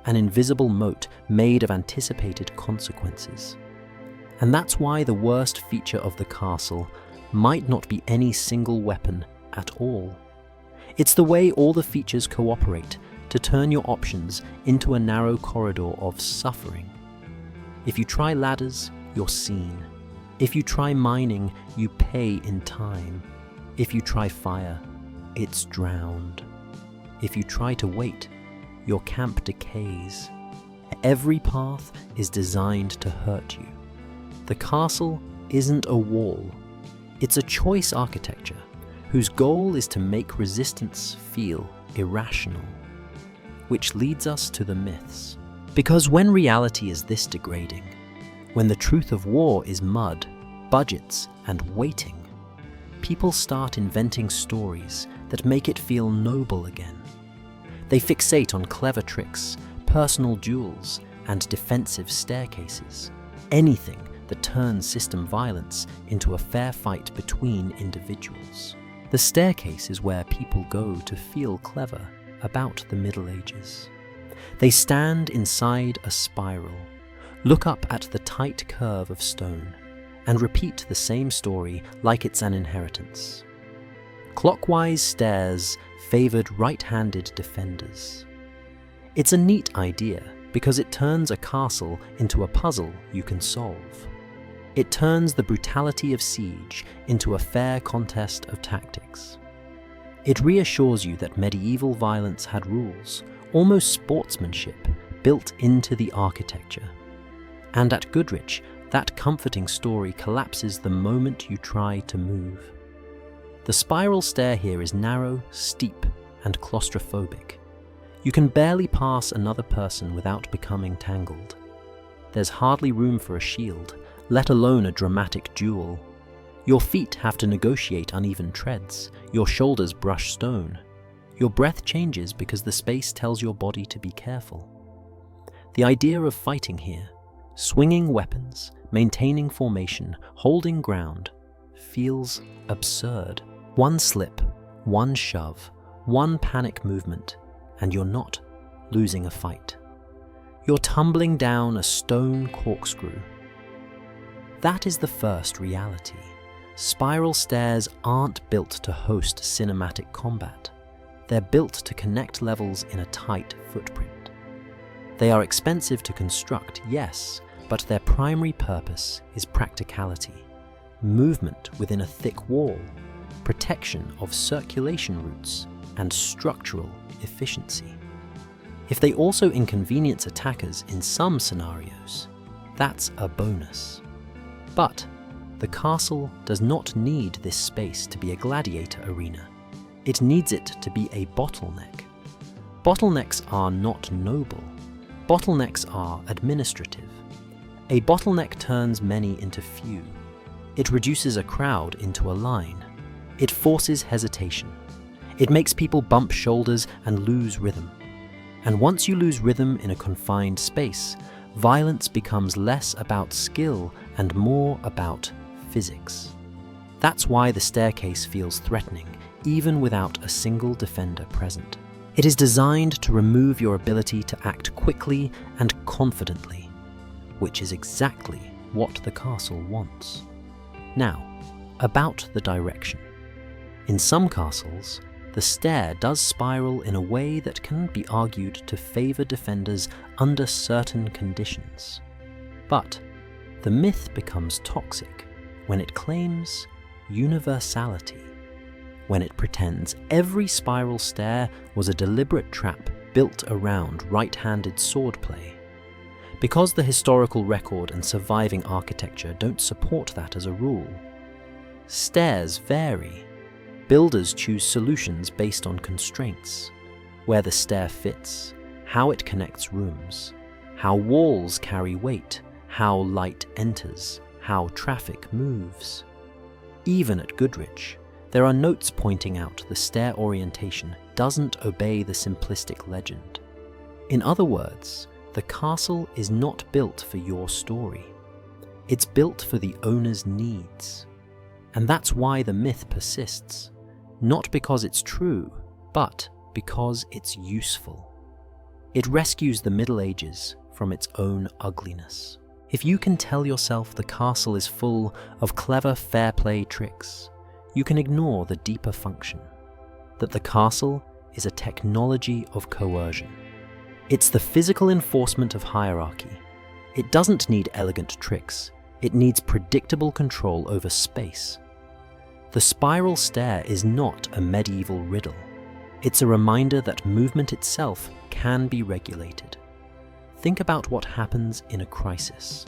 an invisible moat made of anticipated consequences. And that's why the worst feature of the castle might not be any single weapon at all. It's the way all the features cooperate to turn your options into a narrow corridor of suffering. If you try ladders, you're seen. If you try mining, you pay in time. If you try fire, it's drowned. If you try to wait, your camp decays. Every path is designed to hurt you. The castle isn't a wall. It's a choice architecture whose goal is to make resistance feel irrational, which leads us to the myths. Because when reality is this degrading, when the truth of war is mud, budgets, and waiting, people start inventing stories that make it feel noble again. They fixate on clever tricks, personal duels, and defensive staircases. Anything that turns system violence into a fair fight between individuals. The staircase is where people go to feel clever about the Middle Ages. They stand inside a spiral, look up at the tight curve of stone, and repeat the same story like it's an inheritance. Clockwise stairs favored right-handed defenders. It's a neat idea because it turns a castle into a puzzle you can solve. It turns the brutality of siege into a fair contest of tactics. It reassures you that medieval violence had rules, almost sportsmanship, built into the architecture. And at Goodrich, that comforting story collapses the moment you try to move. The spiral stair here is narrow, steep, and claustrophobic. You can barely pass another person without becoming tangled. There's hardly room for a shield, let alone a dramatic duel. Your feet have to negotiate uneven treads, your shoulders brush stone. Your breath changes because the space tells your body to be careful. The idea of fighting here, swinging weapons, maintaining formation, holding ground, feels absurd. One slip, one shove, one panic movement, and you're not losing a fight. You're tumbling down a stone corkscrew. That is the first reality. Spiral stairs aren't built to host cinematic combat. They're built to connect levels in a tight footprint. They are expensive to construct, yes, but their primary purpose is practicality, movement within a thick wall, protection of circulation routes, and structural efficiency. If they also inconvenience attackers in some scenarios, that's a bonus. But the castle does not need this space to be a gladiator arena. It needs it to be a bottleneck. Bottlenecks are not noble. Bottlenecks are administrative. A bottleneck turns many into few. It reduces a crowd into a line. It forces hesitation. It makes people bump shoulders and lose rhythm. And once you lose rhythm in a confined space, violence becomes less about skill and more about physics. That's why the staircase feels threatening, even without a single defender present. It is designed to remove your ability to act quickly and confidently, which is exactly what the castle wants. Now, about the direction. In some castles, the stair does spiral in a way that can be argued to favor defenders under certain conditions. But the myth becomes toxic when it claims universality, when it pretends every spiral stair was a deliberate trap built around right-handed swordplay. Because the historical record and surviving architecture don't support that as a rule. Stairs vary. Builders choose solutions based on constraints, where the stair fits, how it connects rooms, how walls carry weight, how light enters, how traffic moves. Even at Goodrich, there are notes pointing out the stair orientation doesn't obey the simplistic legend. In other words, the castle is not built for your story. It's built for the owner's needs. And that's why the myth persists. Not because it's true, but because it's useful. It rescues the Middle Ages from its own ugliness. If you can tell yourself the castle is full of clever fair play tricks, you can ignore the deeper function, that the castle is a technology of coercion. It's the physical enforcement of hierarchy. It doesn't need elegant tricks, it needs predictable control over space. The spiral stair is not a medieval riddle. It's a reminder that movement itself can be regulated. Think about what happens in a crisis.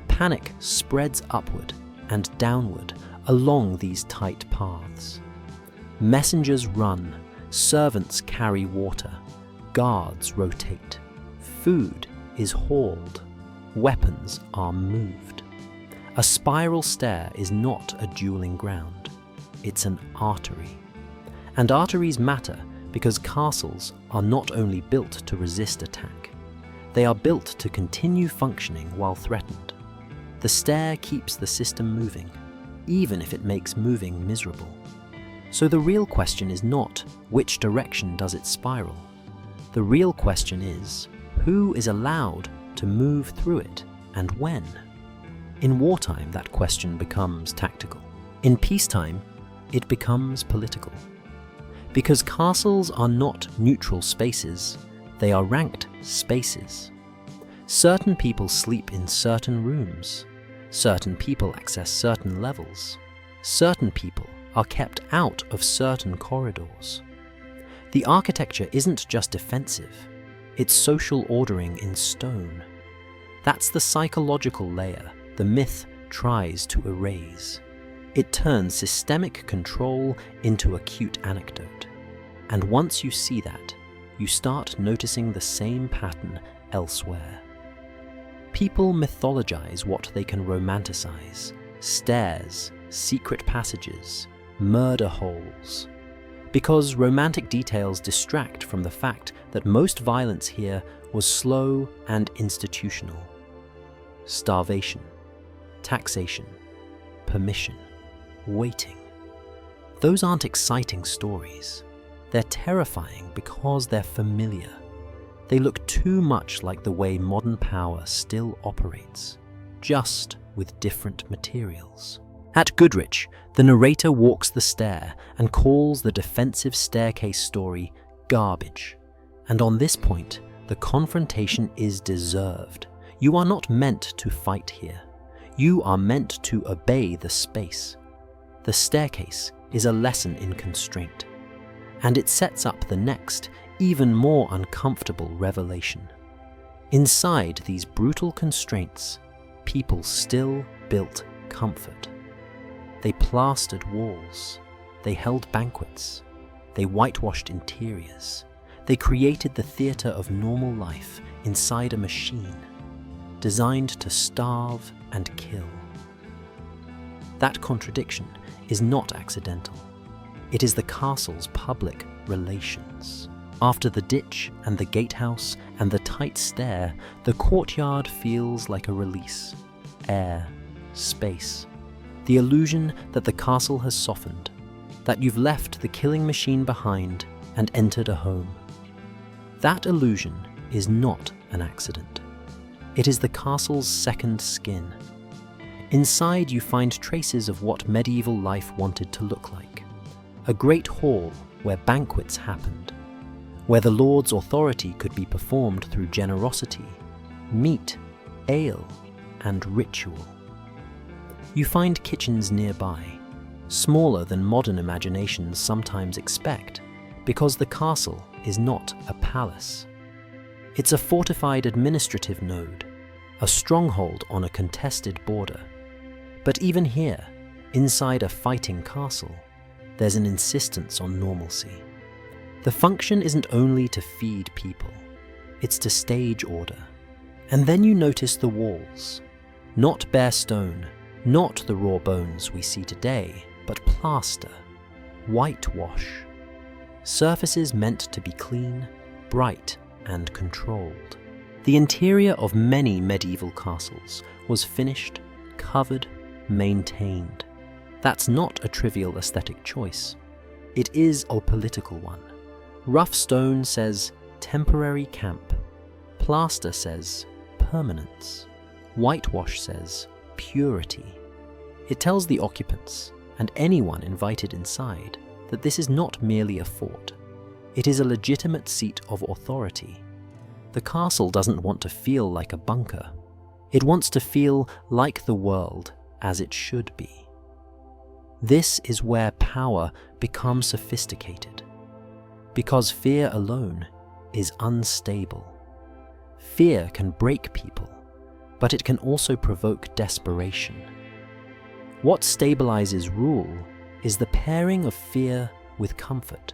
Panic spreads upward and downward along these tight paths. Messengers run, servants carry water, guards rotate, food is hauled, weapons are moved. A spiral stair is not a dueling ground, it's an artery. And arteries matter because castles are not only built to resist attack, they are built to continue functioning while threatened. The stair keeps the system moving, even if it makes moving miserable. So the real question is not which direction does it spiral. The real question is who is allowed to move through it and when. In wartime, that question becomes tactical. In peacetime, it becomes political. Because castles are not neutral spaces, they are ranked spaces. Certain people sleep in certain rooms. Certain people access certain levels. Certain people are kept out of certain corridors. The architecture isn't just defensive, it's social ordering in stone. That's the psychological layer the myth tries to erase. It turns systemic control into a cute anecdote. And once you see that, you start noticing the same pattern elsewhere. People mythologize what they can romanticize: stairs, secret passages, murder holes. Because romantic details distract from the fact that most violence here was slow and institutional. Starvation, taxation, permission, waiting. Those aren't exciting stories. They're terrifying because they're familiar. They look too much like the way modern power still operates, just with different materials. At Goodrich, the narrator walks the stair and calls the defensive staircase story garbage. And on this point, the confrontation is deserved. You are not meant to fight here. You are meant to obey the space. The staircase is a lesson in constraint. And it sets up the next, even more uncomfortable revelation. Inside these brutal constraints, people still built comfort. They plastered walls, they held banquets, they whitewashed interiors, they created the theatre of normal life inside a machine, designed to starve and kill. That contradiction is not accidental. It is the castle's public relations. After the ditch and the gatehouse and the tight stair, the courtyard feels like a release. Air, space. The illusion that the castle has softened, that you've left the killing machine behind and entered a home. That illusion is not an accident. It is the castle's second skin. Inside you find traces of what medieval life wanted to look like. A great hall where banquets happened, where the lord's authority could be performed through generosity, meat, ale, and ritual. You find kitchens nearby, smaller than modern imaginations sometimes expect, because the castle is not a palace. It's a fortified administrative node, a stronghold on a contested border. But even here, inside a fighting castle, there's an insistence on normalcy. The function isn't only to feed people, it's to stage order. And then you notice the walls, not bare stone, not the raw bones we see today, but plaster, whitewash. Surfaces meant to be clean, bright, and controlled. The interior of many medieval castles was finished, covered, maintained. That's not a trivial aesthetic choice. It is a political one. Rough stone says temporary camp. Plaster says permanence. Whitewash says purity. It tells the occupants, and anyone invited inside, that this is not merely a fort. It is a legitimate seat of authority. The castle doesn't want to feel like a bunker. It wants to feel like the world as it should be. This is where power becomes sophisticated, because fear alone is unstable. Fear can break people, but it can also provoke desperation. What stabilizes rule is the pairing of fear with comfort.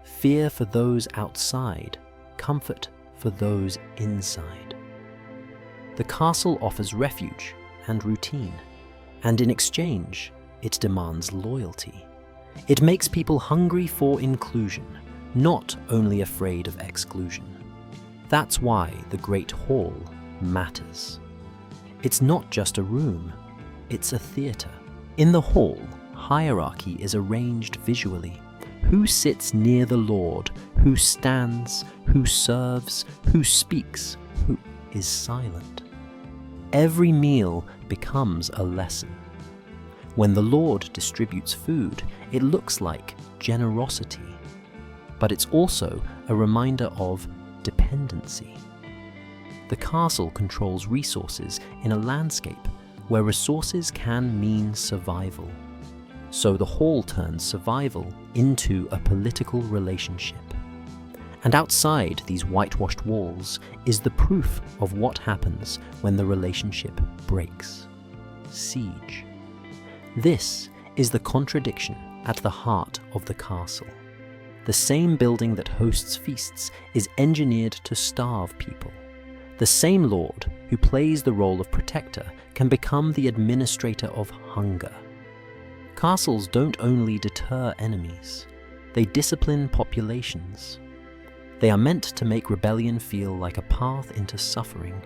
Fear for those outside, comfort for those inside. The castle offers refuge and routine, and in exchange, it demands loyalty. It makes people hungry for inclusion, not only afraid of exclusion. That's why the Great Hall matters. It's not just a room, it's a theatre. In the hall, hierarchy is arranged visually. Who sits near the Lord, who stands, who serves, who speaks, who is silent. Every meal becomes a lesson. When the Lord distributes food, it looks like generosity, but it's also a reminder of dependency. The castle controls resources in a landscape where resources can mean survival. So the hall turns survival into a political relationship. And outside these whitewashed walls is the proof of what happens when the relationship breaks. Siege. This is the contradiction at the heart of the castle. The same building that hosts feasts is engineered to starve people. The same lord who plays the role of protector can become the administrator of hunger. Castles don't only deter enemies, they discipline populations. They are meant to make rebellion feel like a path into suffering,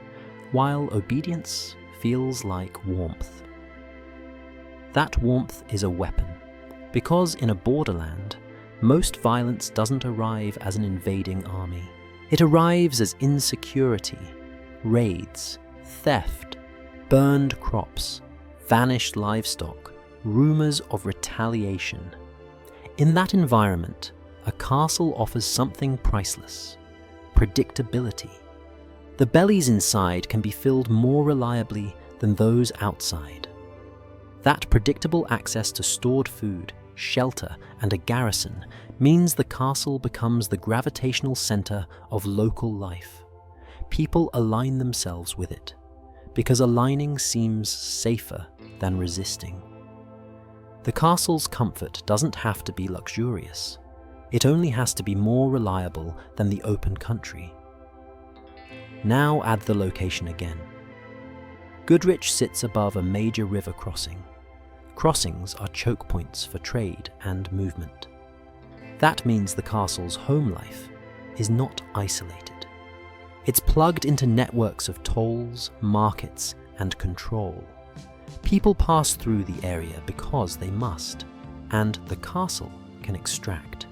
while obedience feels like warmth. That warmth is a weapon, because in a borderland, most violence doesn't arrive as an invading army. It arrives as insecurity, raids, theft, burned crops, vanished livestock, rumors of retaliation. In that environment, a castle offers something priceless: predictability. The bellies inside can be filled more reliably than those outside. That predictable access to stored food, shelter, and a garrison means the castle becomes the gravitational center of local life. People align themselves with it, because aligning seems safer than resisting. The castle's comfort doesn't have to be luxurious. It only has to be more reliable than the open country. Now add the location again. Goodrich sits above a major river crossing. Crossings are choke points for trade and movement. That means the castle's home life is not isolated. It's plugged into networks of tolls, markets, and control. People pass through the area because they must, and the castle can extract.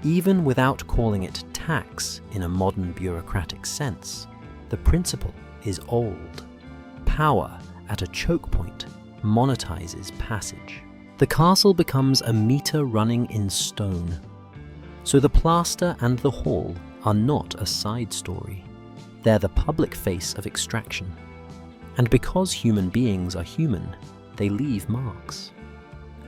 Even without calling it tax in a modern bureaucratic sense, the principle is old. Power at a choke point monetizes passage. The castle becomes a meter running in stone. So the plaster and the hall are not a side story. They're the public face of extraction. And because human beings are human, they leave marks.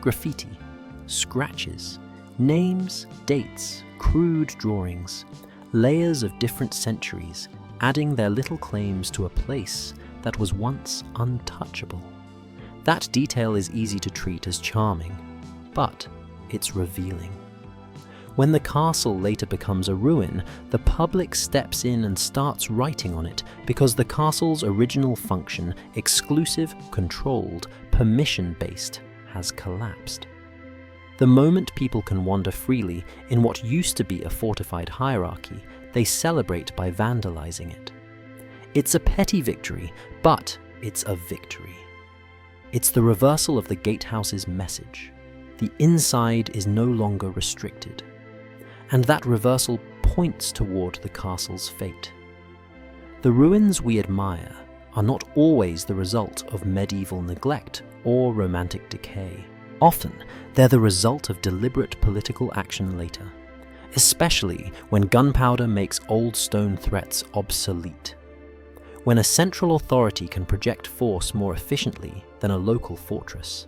Graffiti, scratches, names, dates, crude drawings, layers of different centuries, adding their little claims to a place that was once untouchable. That detail is easy to treat as charming, but it's revealing. When the castle later becomes a ruin, the public steps in and starts writing on it because the castle's original function, exclusive, controlled, permission-based, has collapsed. The moment people can wander freely in what used to be a fortified hierarchy, they celebrate by vandalizing it. It's a petty victory, but it's a victory. It's the reversal of the gatehouse's message. The inside is no longer restricted. And that reversal points toward the castle's fate. The ruins we admire are not always the result of medieval neglect or romantic decay. Often, they're the result of deliberate political action later, especially when gunpowder makes old stone threats obsolete. When a central authority can project force more efficiently than a local fortress,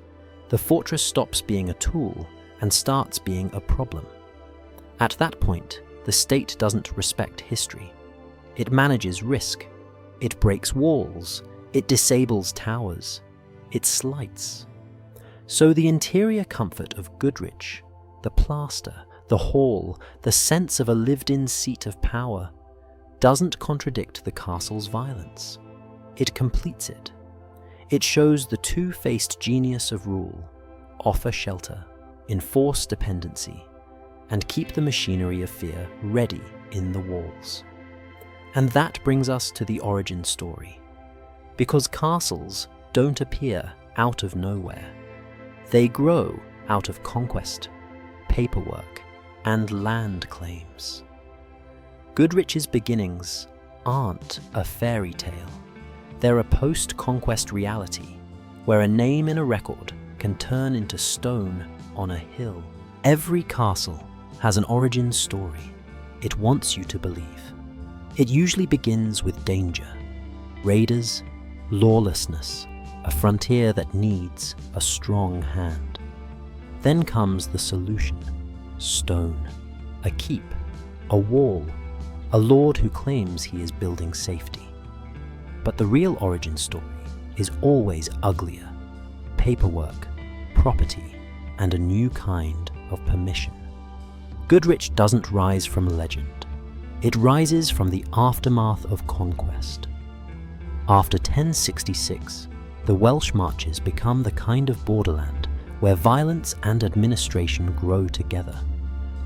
the fortress stops being a tool and starts being a problem. At that point, the state doesn't respect history. It manages risk. It breaks walls. It disables towers. It slights. So the interior comfort of Goodrich, the plaster, the hall, the sense of a lived-in seat of power, doesn't contradict the castle's violence. It completes it. It shows the two-faced genius of rule: offer shelter, enforce dependency, and keep the machinery of fear ready in the walls. And that brings us to the origin story. Because castles don't appear out of nowhere. They grow out of conquest, paperwork, and land claims. Goodrich's beginnings aren't a fairy tale. They're a post-conquest reality, where a name in a record can turn into stone on a hill. Every castle has an origin story it wants you to believe. It usually begins with danger, raiders, lawlessness, a frontier that needs a strong hand. Then comes the solution: stone, a keep, a wall, a lord who claims he is building safety. But the real origin story is always uglier: paperwork, property, and a new kind of permission. Goodrich doesn't rise from legend. It rises from the aftermath of conquest. After 1066, the Welsh Marches become the kind of borderland where violence and administration grow together,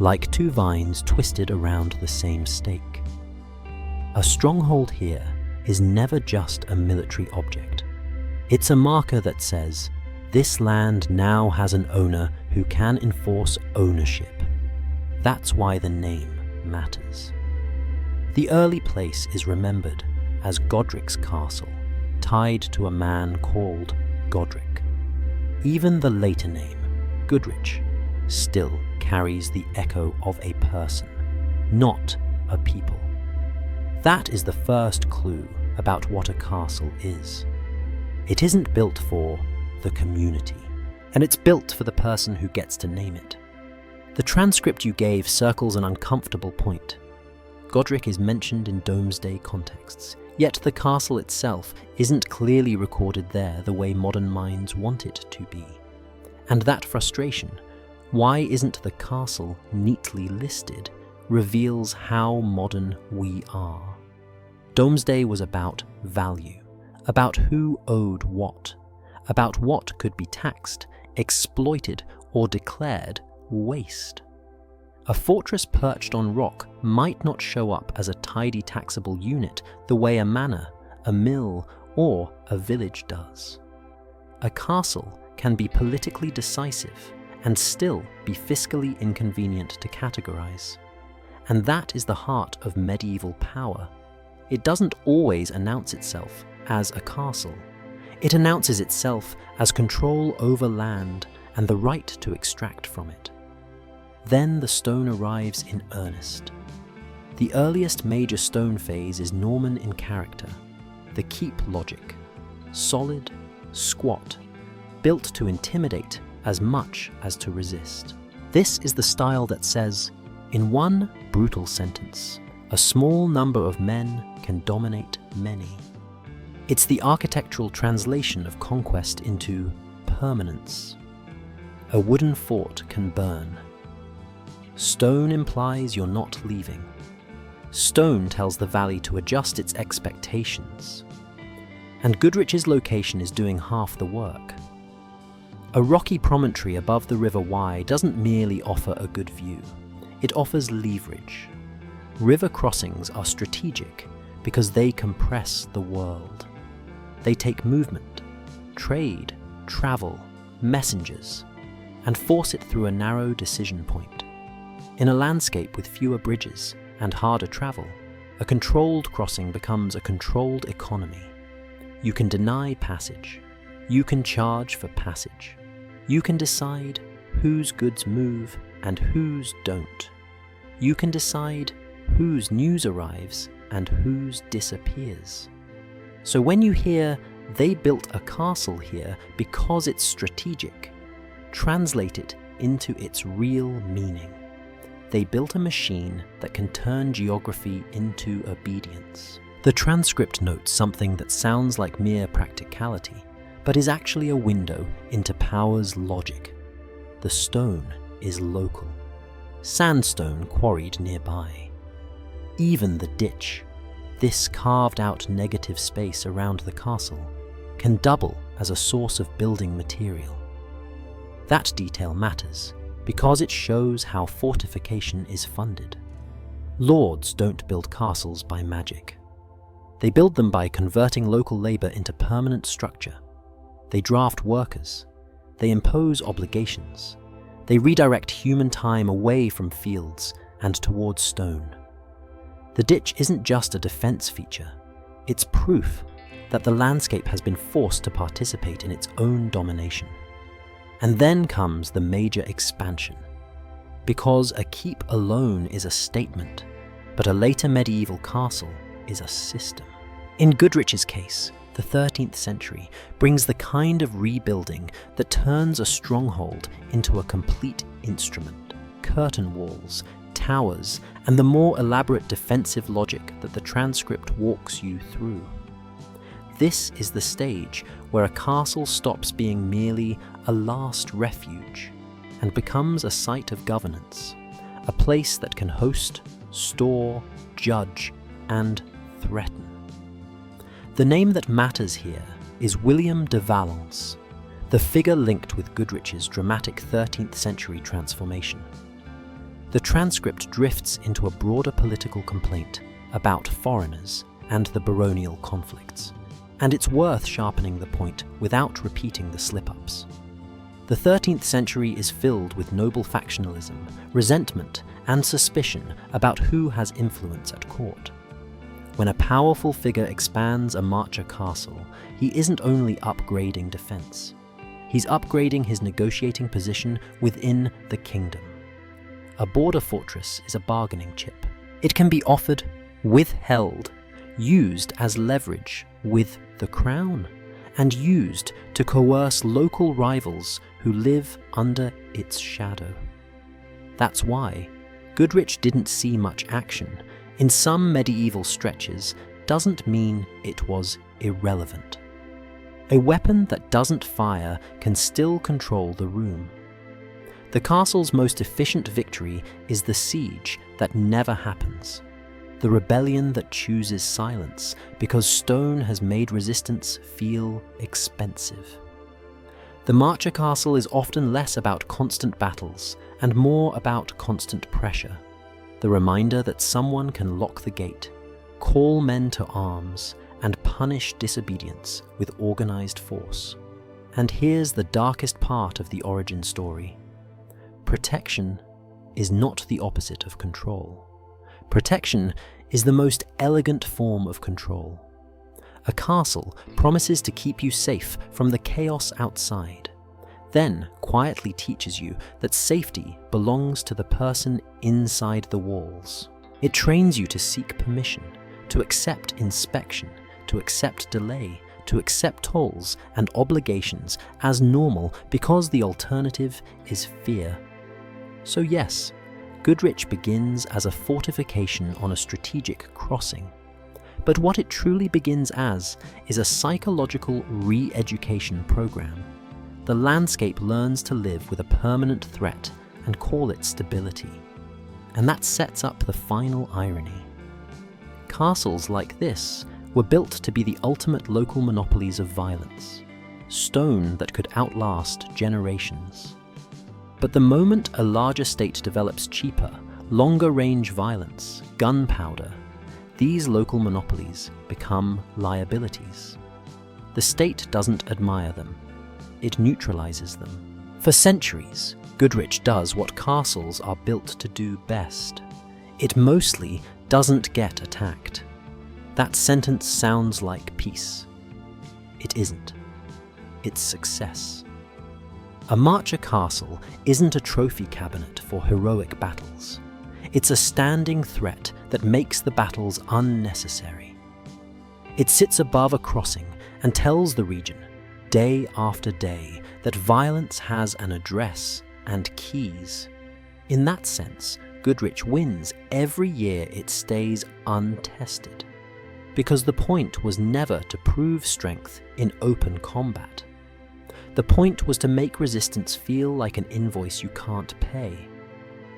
like two vines twisted around the same stake. A stronghold here is never just a military object. It's a marker that says, this land now has an owner who can enforce ownership. That's why the name matters. The early place is remembered as Godric's Castle, tied to a man called Godric. Even the later name, Goodrich, still carries the echo of a person, not a people. That is the first clue about what a castle is. It isn't built for the community, and it's built for the person who gets to name it. The transcript you gave circles an uncomfortable point. Godric is mentioned in Domesday contexts, yet the castle itself isn't clearly recorded there the way modern minds want it to be. And that frustration, why isn't the castle neatly listed, reveals how modern we are. Domesday was about value, about who owed what, about what could be taxed, exploited, or declared waste. A fortress perched on rock might not show up as a tidy taxable unit the way a manor, a mill, or a village does. A castle can be politically decisive and still be fiscally inconvenient to categorize. And that is the heart of medieval power. It doesn't always announce itself as a castle. It announces itself as control over land and the right to extract from it. Then the stone arrives in earnest. The earliest major stone phase is Norman in character, the keep logic, solid, squat, built to intimidate as much as to resist. This is the style that says, in one brutal sentence, a small number of men can dominate many. It's the architectural translation of conquest into permanence. A wooden fort can burn. Stone implies you're not leaving. Stone tells the valley to adjust its expectations. And Goodrich's location is doing half the work. A rocky promontory above the River Wye doesn't merely offer a good view. It offers leverage. River crossings are strategic because they compress the world. They take movement, trade, travel, messengers, and force it through a narrow decision point. In a landscape with fewer bridges and harder travel, a controlled crossing becomes a controlled economy. You can deny passage. You can charge for passage. You can decide whose goods move and whose don't. You can decide whose news arrives and whose disappears. So when you hear, they built a castle here because it's strategic, translate it into its real meaning. They built a machine that can turn geography into obedience. The transcript notes something that sounds like mere practicality, but is actually a window into power's logic. The stone is local, sandstone quarried nearby. Even the ditch, this carved-out negative space around the castle, can double as a source of building material. That detail matters because it shows how fortification is funded. Lords don't build castles by magic. They build them by converting local labor into permanent structure. They draft workers. They impose obligations. They redirect human time away from fields and towards stone. The ditch isn't just a defense feature. It's proof that the landscape has been forced to participate in its own domination. And then comes the major expansion. Because a keep alone is a statement, but a later medieval castle is a system. In Goodrich's case, the 13th century brings the kind of rebuilding that turns a stronghold into a complete instrument. Curtain walls, towers, and the more elaborate defensive logic that the transcript walks you through. This is the stage where a castle stops being merely a last refuge and becomes a site of governance, a place that can host, store, judge, and threaten. The name that matters here is William de Valence, the figure linked with Goodrich's dramatic 13th century transformation. The transcript drifts into a broader political complaint about foreigners and the baronial conflicts, and it's worth sharpening the point without repeating the slip-ups. The 13th century is filled with noble factionalism, resentment, and suspicion about who has influence at court. When a powerful figure expands a Marcher castle, he isn't only upgrading defense. He's upgrading his negotiating position within the kingdom. A border fortress is a bargaining chip. It can be offered, withheld, used as leverage with the crown, and used to coerce local rivals who live under its shadow. That's why Goodrich didn't see much action in some medieval stretches doesn't mean it was irrelevant. A weapon that doesn't fire can still control the room. The castle's most efficient victory is the siege that never happens, the rebellion that chooses silence because stone has made resistance feel expensive. The Marcher castle is often less about constant battles and more about constant pressure. The reminder that someone can lock the gate, call men to arms, and punish disobedience with organized force. And here's the darkest part of the origin story. Protection is not the opposite of control. Protection is the most elegant form of control. A castle promises to keep you safe from the chaos outside, then quietly teaches you that safety belongs to the person inside the walls. It trains you to seek permission, to accept inspection, to accept delay, to accept tolls and obligations as normal because the alternative is fear. So yes, Goodrich begins as a fortification on a strategic crossing. But what it truly begins as is a psychological re-education program. The landscape learns to live with a permanent threat and call it stability. And that sets up the final irony. Castles like this were built to be the ultimate local monopolies of violence, stone that could outlast generations. But the moment a larger state develops cheaper, longer-range violence, gunpowder, these local monopolies become liabilities. The state doesn't admire them. It neutralizes them. For centuries, Goodrich does what castles are built to do best. It mostly doesn't get attacked. That sentence sounds like peace. It isn't. It's success. A Marcher castle isn't a trophy cabinet for heroic battles. It's a standing threat that makes the battles unnecessary. It sits above a crossing and tells the region, day after day, that violence has an address and keys. In that sense, Goodrich wins every year it stays untested. Because the point was never to prove strength in open combat. The point was to make resistance feel like an invoice you can't pay.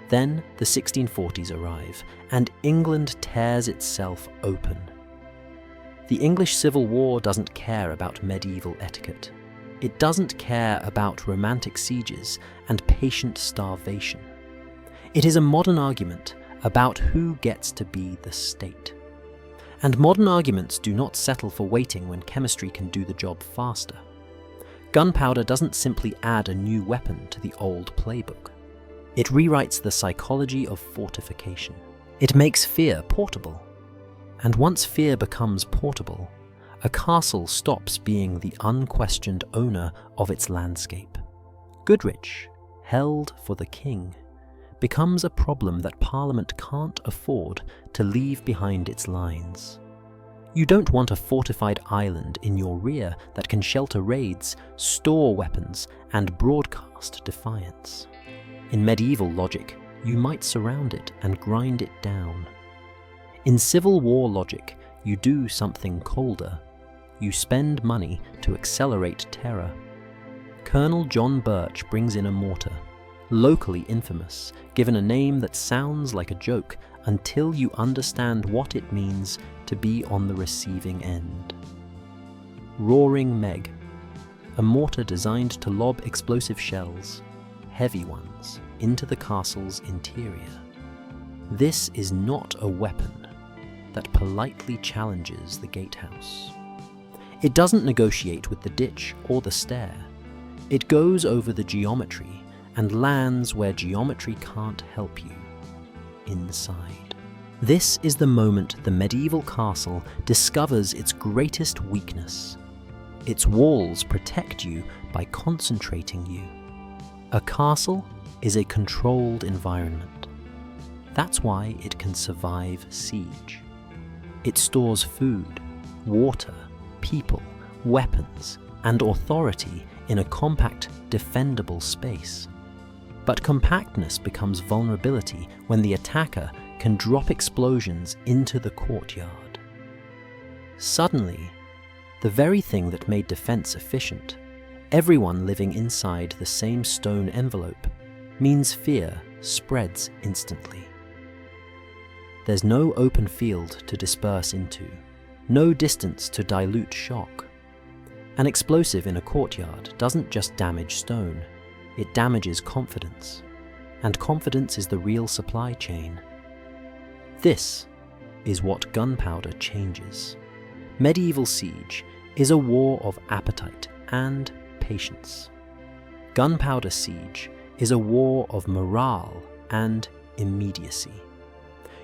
Then the 1640s arrive, and England tears itself open. The English Civil War doesn't care about medieval etiquette. It doesn't care about romantic sieges and patient starvation. It is a modern argument about who gets to be the state. And modern arguments do not settle for waiting when chemistry can do the job faster. Gunpowder doesn't simply add a new weapon to the old playbook. It rewrites the psychology of fortification. It makes fear portable. And once fear becomes portable, a castle stops being the unquestioned owner of its landscape. Goodrich, held for the king, becomes a problem that Parliament can't afford to leave behind its lines. You don't want a fortified island in your rear that can shelter raids, store weapons, and broadcast defiance. In medieval logic, you might surround it and grind it down. In Civil War logic, you do something colder. You spend money to accelerate terror. Colonel John Birch brings in a mortar, locally infamous, given a name that sounds like a joke until you understand what it means to be on the receiving end. Roaring Meg, a mortar designed to lob explosive shells, heavy ones, into the castle's interior. This is not a weapon that politely challenges the gatehouse. It doesn't negotiate with the ditch or the stair. It goes over the geometry and lands where geometry can't help you, inside. This is the moment the medieval castle discovers its greatest weakness. Its walls protect you by concentrating you. A castle is a controlled environment. That's why it can survive siege. It stores food, water, people, weapons, and authority in a compact, defendable space. But compactness becomes vulnerability when the attacker can drop explosions into the courtyard. Suddenly, the very thing that made defense efficient, everyone living inside the same stone envelope, means fear spreads instantly. There's no open field to disperse into, no distance to dilute shock. An explosive in a courtyard doesn't just damage stone, it damages confidence. And confidence is the real supply chain. This is what gunpowder changes. Medieval siege is a war of appetite and patience. Gunpowder siege is a war of morale and immediacy.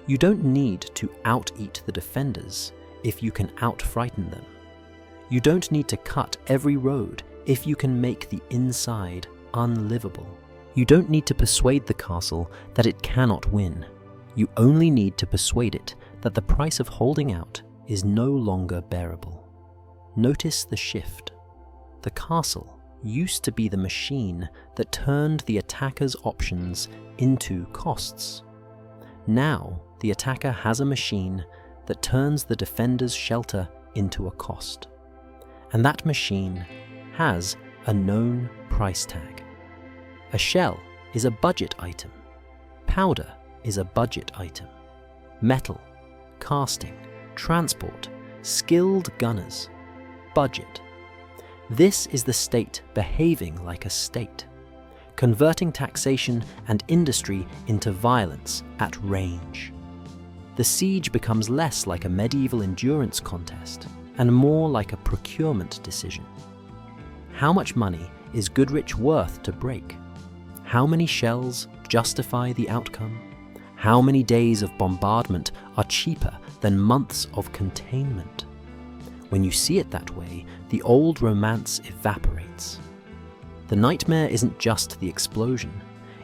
You don't need to out-eat the defenders if you can out-frighten them. You don't need to cut every road if you can make the inside unlivable. You don't need to persuade the castle that it cannot win. You only need to persuade it that the price of holding out is no longer bearable. Notice the shift. The castle used to be the machine that turned the attacker's options into costs. Now, the attacker has a machine that turns the defender's shelter into a cost. And that machine has a known price tag. A shell is a budget item. Powder is a budget item. Metal, casting, transport, skilled gunners, budget. This is the state behaving like a state, converting taxation and industry into violence at range. The siege becomes less like a medieval endurance contest and more like a procurement decision. How much money is Goodrich worth to break? How many shells justify the outcome? How many days of bombardment are cheaper than months of containment? When you see it that way, the old romance evaporates. The nightmare isn't just the explosion,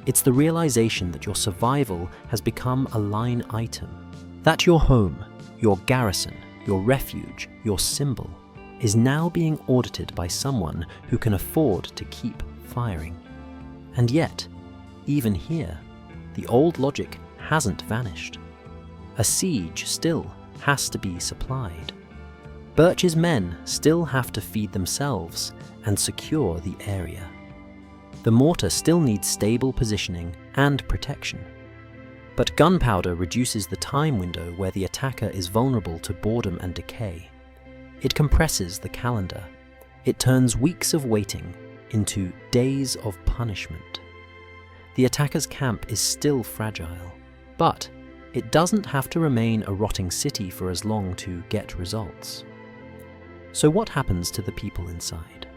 it's the realization that your survival has become a line item. That your home, your garrison, your refuge, your symbol, is now being audited by someone who can afford to keep firing. And yet, even here, the old logic hasn't vanished. A siege still has to be supplied. Birch's men still have to feed themselves and secure the area. The mortar still needs stable positioning and protection. But gunpowder reduces the time window where the attacker is vulnerable to boredom and decay. It compresses the calendar. It turns weeks of waiting into days of punishment. The attacker's camp is still fragile, but it doesn't have to remain a rotting city for as long to get results. So what happens to the people inside?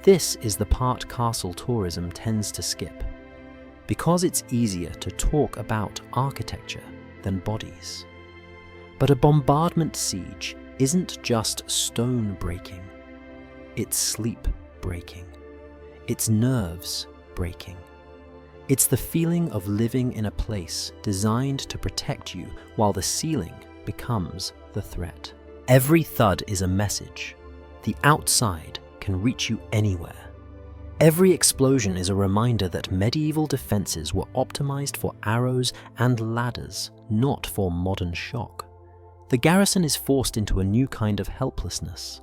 This is the part castle tourism tends to skip, because it's easier to talk about architecture than bodies. But a bombardment siege isn't just stone breaking, it's sleep breaking, it's nerves breaking. It's the feeling of living in a place designed to protect you while the ceiling becomes the threat. Every thud is a message. The outside can reach you anywhere. Every explosion is a reminder that medieval defenses were optimized for arrows and ladders, not for modern shock. The garrison is forced into a new kind of helplessness,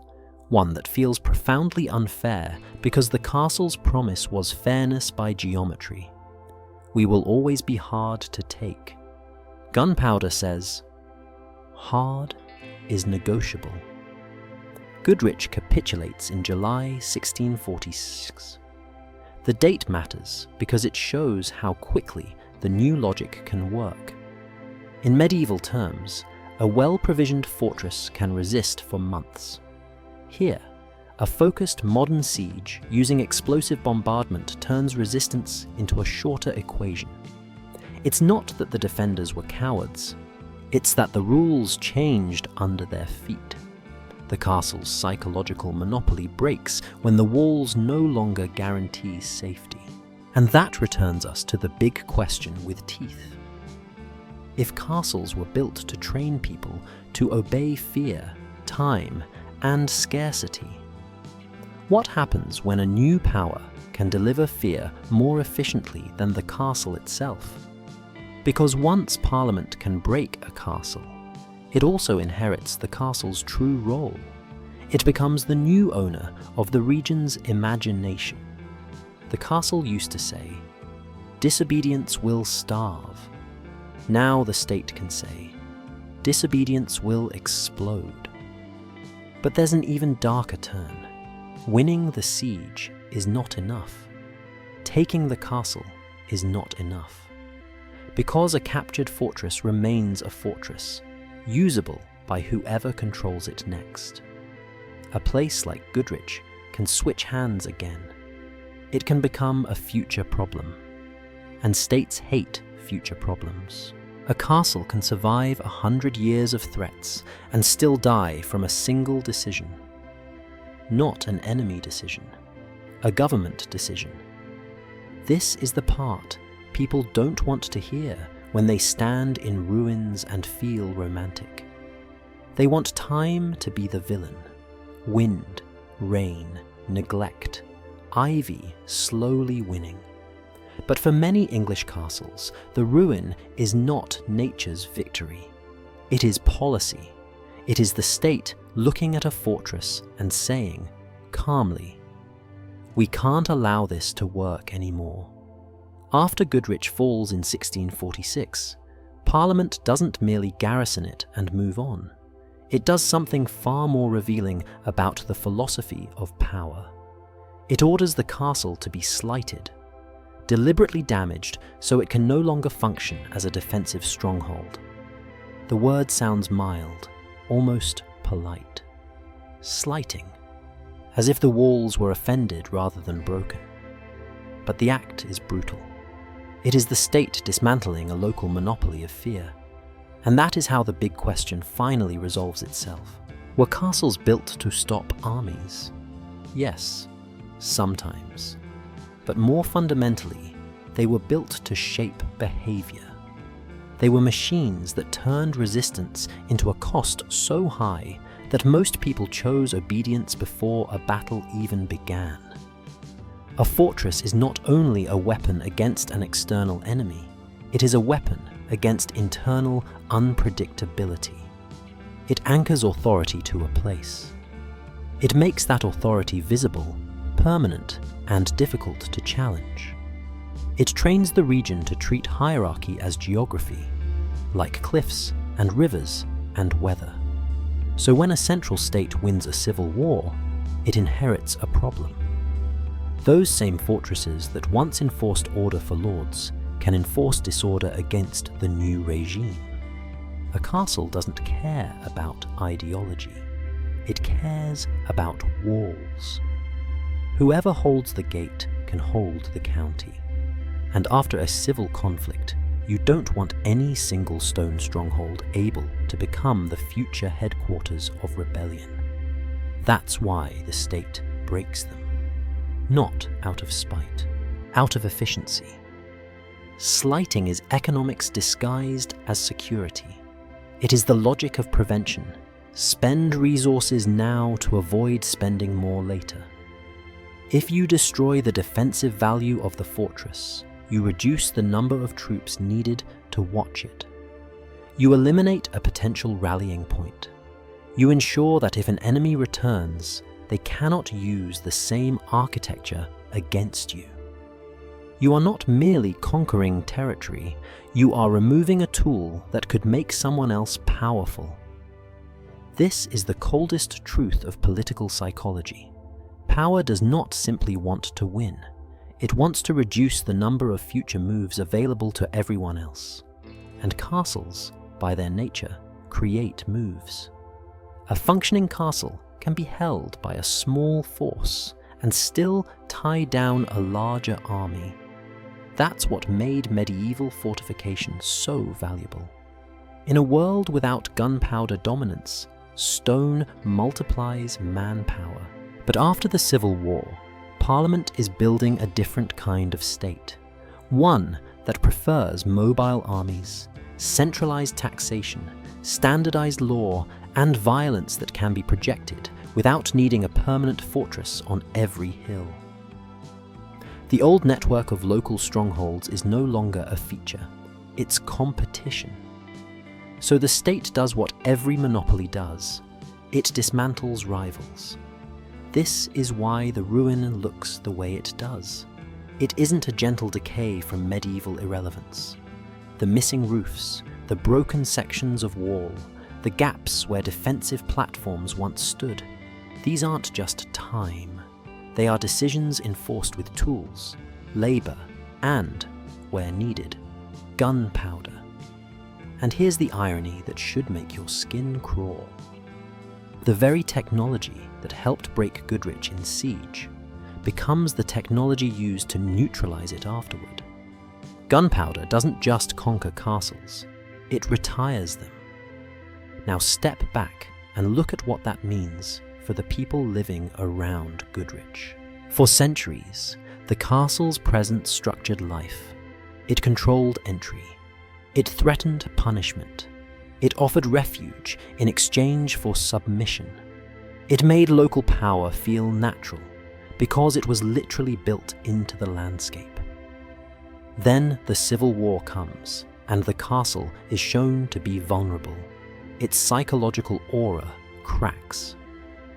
one that feels profoundly unfair because the castle's promise was fairness by geometry. We will always be hard to take. Gunpowder says, hard is negotiable. Goodrich capitulates in July 1646. The date matters because it shows how quickly the new logic can work. In medieval terms, a well-provisioned fortress can resist for months. Here, a focused modern siege using explosive bombardment turns resistance into a shorter equation. It's not that the defenders were cowards, it's that the rules changed under their feet. The castle's psychological monopoly breaks when the walls no longer guarantee safety. And that returns us to the big question with teeth. If castles were built to train people to obey fear, time, and scarcity, what happens when a new power can deliver fear more efficiently than the castle itself? Because once Parliament can break a castle, it also inherits the castle's true role. It becomes the new owner of the region's imagination. The castle used to say, "Disobedience will starve." Now the state can say, "Disobedience will explode." But there's an even darker turn. Winning the siege is not enough. Taking the castle is not enough. Because a captured fortress remains a fortress, usable by whoever controls it next. A place like Goodrich can switch hands again. It can become a future problem. And states hate future problems. A castle can survive 100 years of threats and still die from a single decision. Not an enemy decision, a government decision. This is the part people don't want to hear when they stand in ruins and feel romantic. They want time to be the villain. Wind, rain, neglect, ivy slowly winning. But for many English castles, the ruin is not nature's victory. It is policy. It is the state looking at a fortress and saying, calmly, "We can't allow this to work anymore." After Goodrich falls in 1646, Parliament doesn't merely garrison it and move on. It does something far more revealing about the philosophy of power. It orders the castle to be slighted, deliberately damaged so it can no longer function as a defensive stronghold. The word sounds mild, almost polite. Slighting, as if the walls were offended rather than broken. But the act is brutal. It is the state dismantling a local monopoly of fear. And that is how the big question finally resolves itself. Were castles built to stop armies? Yes, sometimes. But more fundamentally, they were built to shape behavior. They were machines that turned resistance into a cost so high that most people chose obedience before a battle even began. A fortress is not only a weapon against an external enemy, it is a weapon against internal unpredictability. It anchors authority to a place. It makes that authority visible, permanent, and difficult to challenge. It trains the region to treat hierarchy as geography, like cliffs and rivers and weather. So when a central state wins a civil war, it inherits a problem. Those same fortresses that once enforced order for lords can enforce disorder against the new regime. A castle doesn't care about ideology. It cares about walls. Whoever holds the gate can hold the county. And after a civil conflict, you don't want any single stone stronghold able to become the future headquarters of rebellion. That's why the state breaks them. Not out of spite, out of efficiency. Slighting is economics disguised as security. It is the logic of prevention. Spend resources now to avoid spending more later. If you destroy the defensive value of the fortress, you reduce the number of troops needed to watch it. You eliminate a potential rallying point. You ensure that if an enemy returns, they cannot use the same architecture against you. You are not merely conquering territory, you are removing a tool that could make someone else powerful. This is the coldest truth of political psychology. Power does not simply want to win. It wants to reduce the number of future moves available to everyone else. And castles, by their nature, create moves. A functioning castle can be held by a small force and still tie down a larger army. That's what made medieval fortifications so valuable. In a world without gunpowder dominance, stone multiplies manpower. But after the Civil War, Parliament is building a different kind of state. One that prefers mobile armies, centralized taxation, standardized law, and violence that can be projected without needing a permanent fortress on every hill. The old network of local strongholds is no longer a feature, it's competition. So the state does what every monopoly does. It dismantles rivals. This is why the ruin looks the way it does. It isn't a gentle decay from medieval irrelevance. The missing roofs, the broken sections of wall, the gaps where defensive platforms once stood, these aren't just time. They are decisions enforced with tools, labor, and, where needed, gunpowder. And here's the irony that should make your skin crawl. The very technology that helped break Goodrich in siege becomes the technology used to neutralize it afterward. Gunpowder doesn't just conquer castles, it retires them. Now step back and look at what that means for the people living around Goodrich. For centuries, the castle's presence structured life. It controlled entry. It threatened punishment. It offered refuge in exchange for submission. It made local power feel natural because it was literally built into the landscape. Then the Civil War comes, and the castle is shown to be vulnerable. Its psychological aura cracks.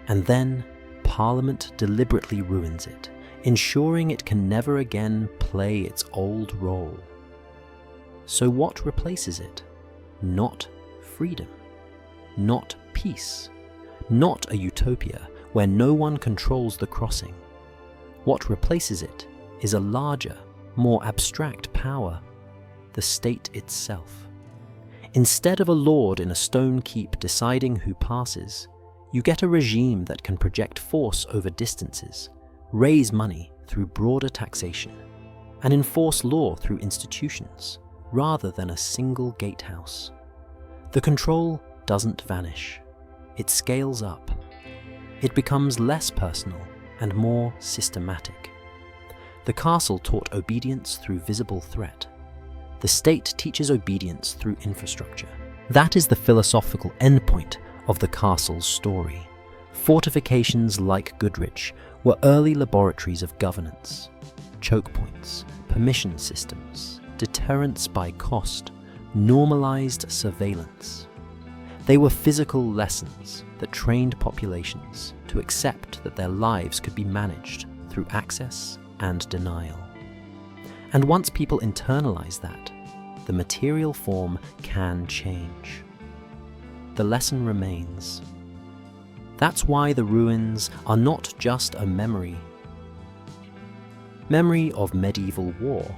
And then Parliament deliberately ruins it, ensuring it can never again play its old role. So what replaces it? Not freedom, not peace, not a utopia where no one controls the crossing. What replaces it is a larger, more abstract power, the state itself. Instead of a lord in a stone keep deciding who passes, you get a regime that can project force over distances, raise money through broader taxation, and enforce law through institutions, rather than a single gatehouse. The control doesn't vanish. It scales up. It becomes less personal and more systematic. The castle taught obedience through visible threat. The state teaches obedience through infrastructure. That is the philosophical endpoint of the castle's story. Fortifications like Goodrich were early laboratories of governance. Choke points, permission systems, deterrence by cost, normalized surveillance. They were physical lessons that trained populations to accept that their lives could be managed through access and denial. And once people internalize that, the material form can change. The lesson remains. That's why the ruins are not just a memory of medieval war.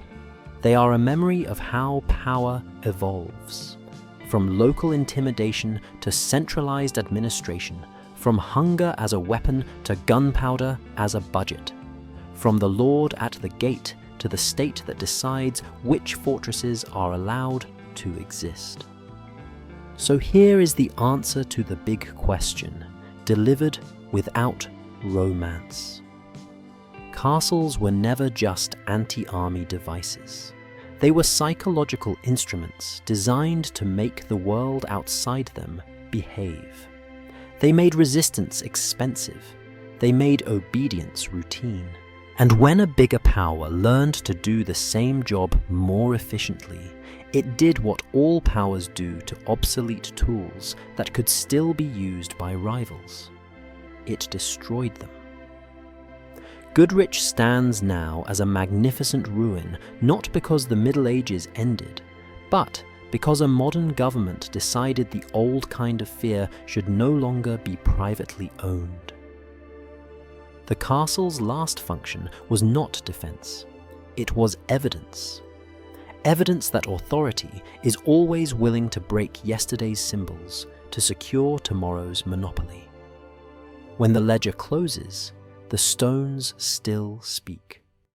They are a memory of how power evolves. From local intimidation to centralized administration, from hunger as a weapon to gunpowder as a budget, from the lord at the gate to the state that decides which fortresses are allowed to exist. So here is the answer to the big question, delivered without romance. Castles were never just anti-army devices. They were psychological instruments designed to make the world outside them behave. They made resistance expensive. They made obedience routine. And when a bigger power learned to do the same job more efficiently, it did what all powers do to obsolete tools that could still be used by rivals. It destroyed them. Goodrich stands now as a magnificent ruin, not because the Middle Ages ended, but because a modern government decided the old kind of fear should no longer be privately owned. The castle's last function was not defense. It was evidence. Evidence that authority is always willing to break yesterday's symbols to secure tomorrow's monopoly. When the ledger closes, the stones still speak.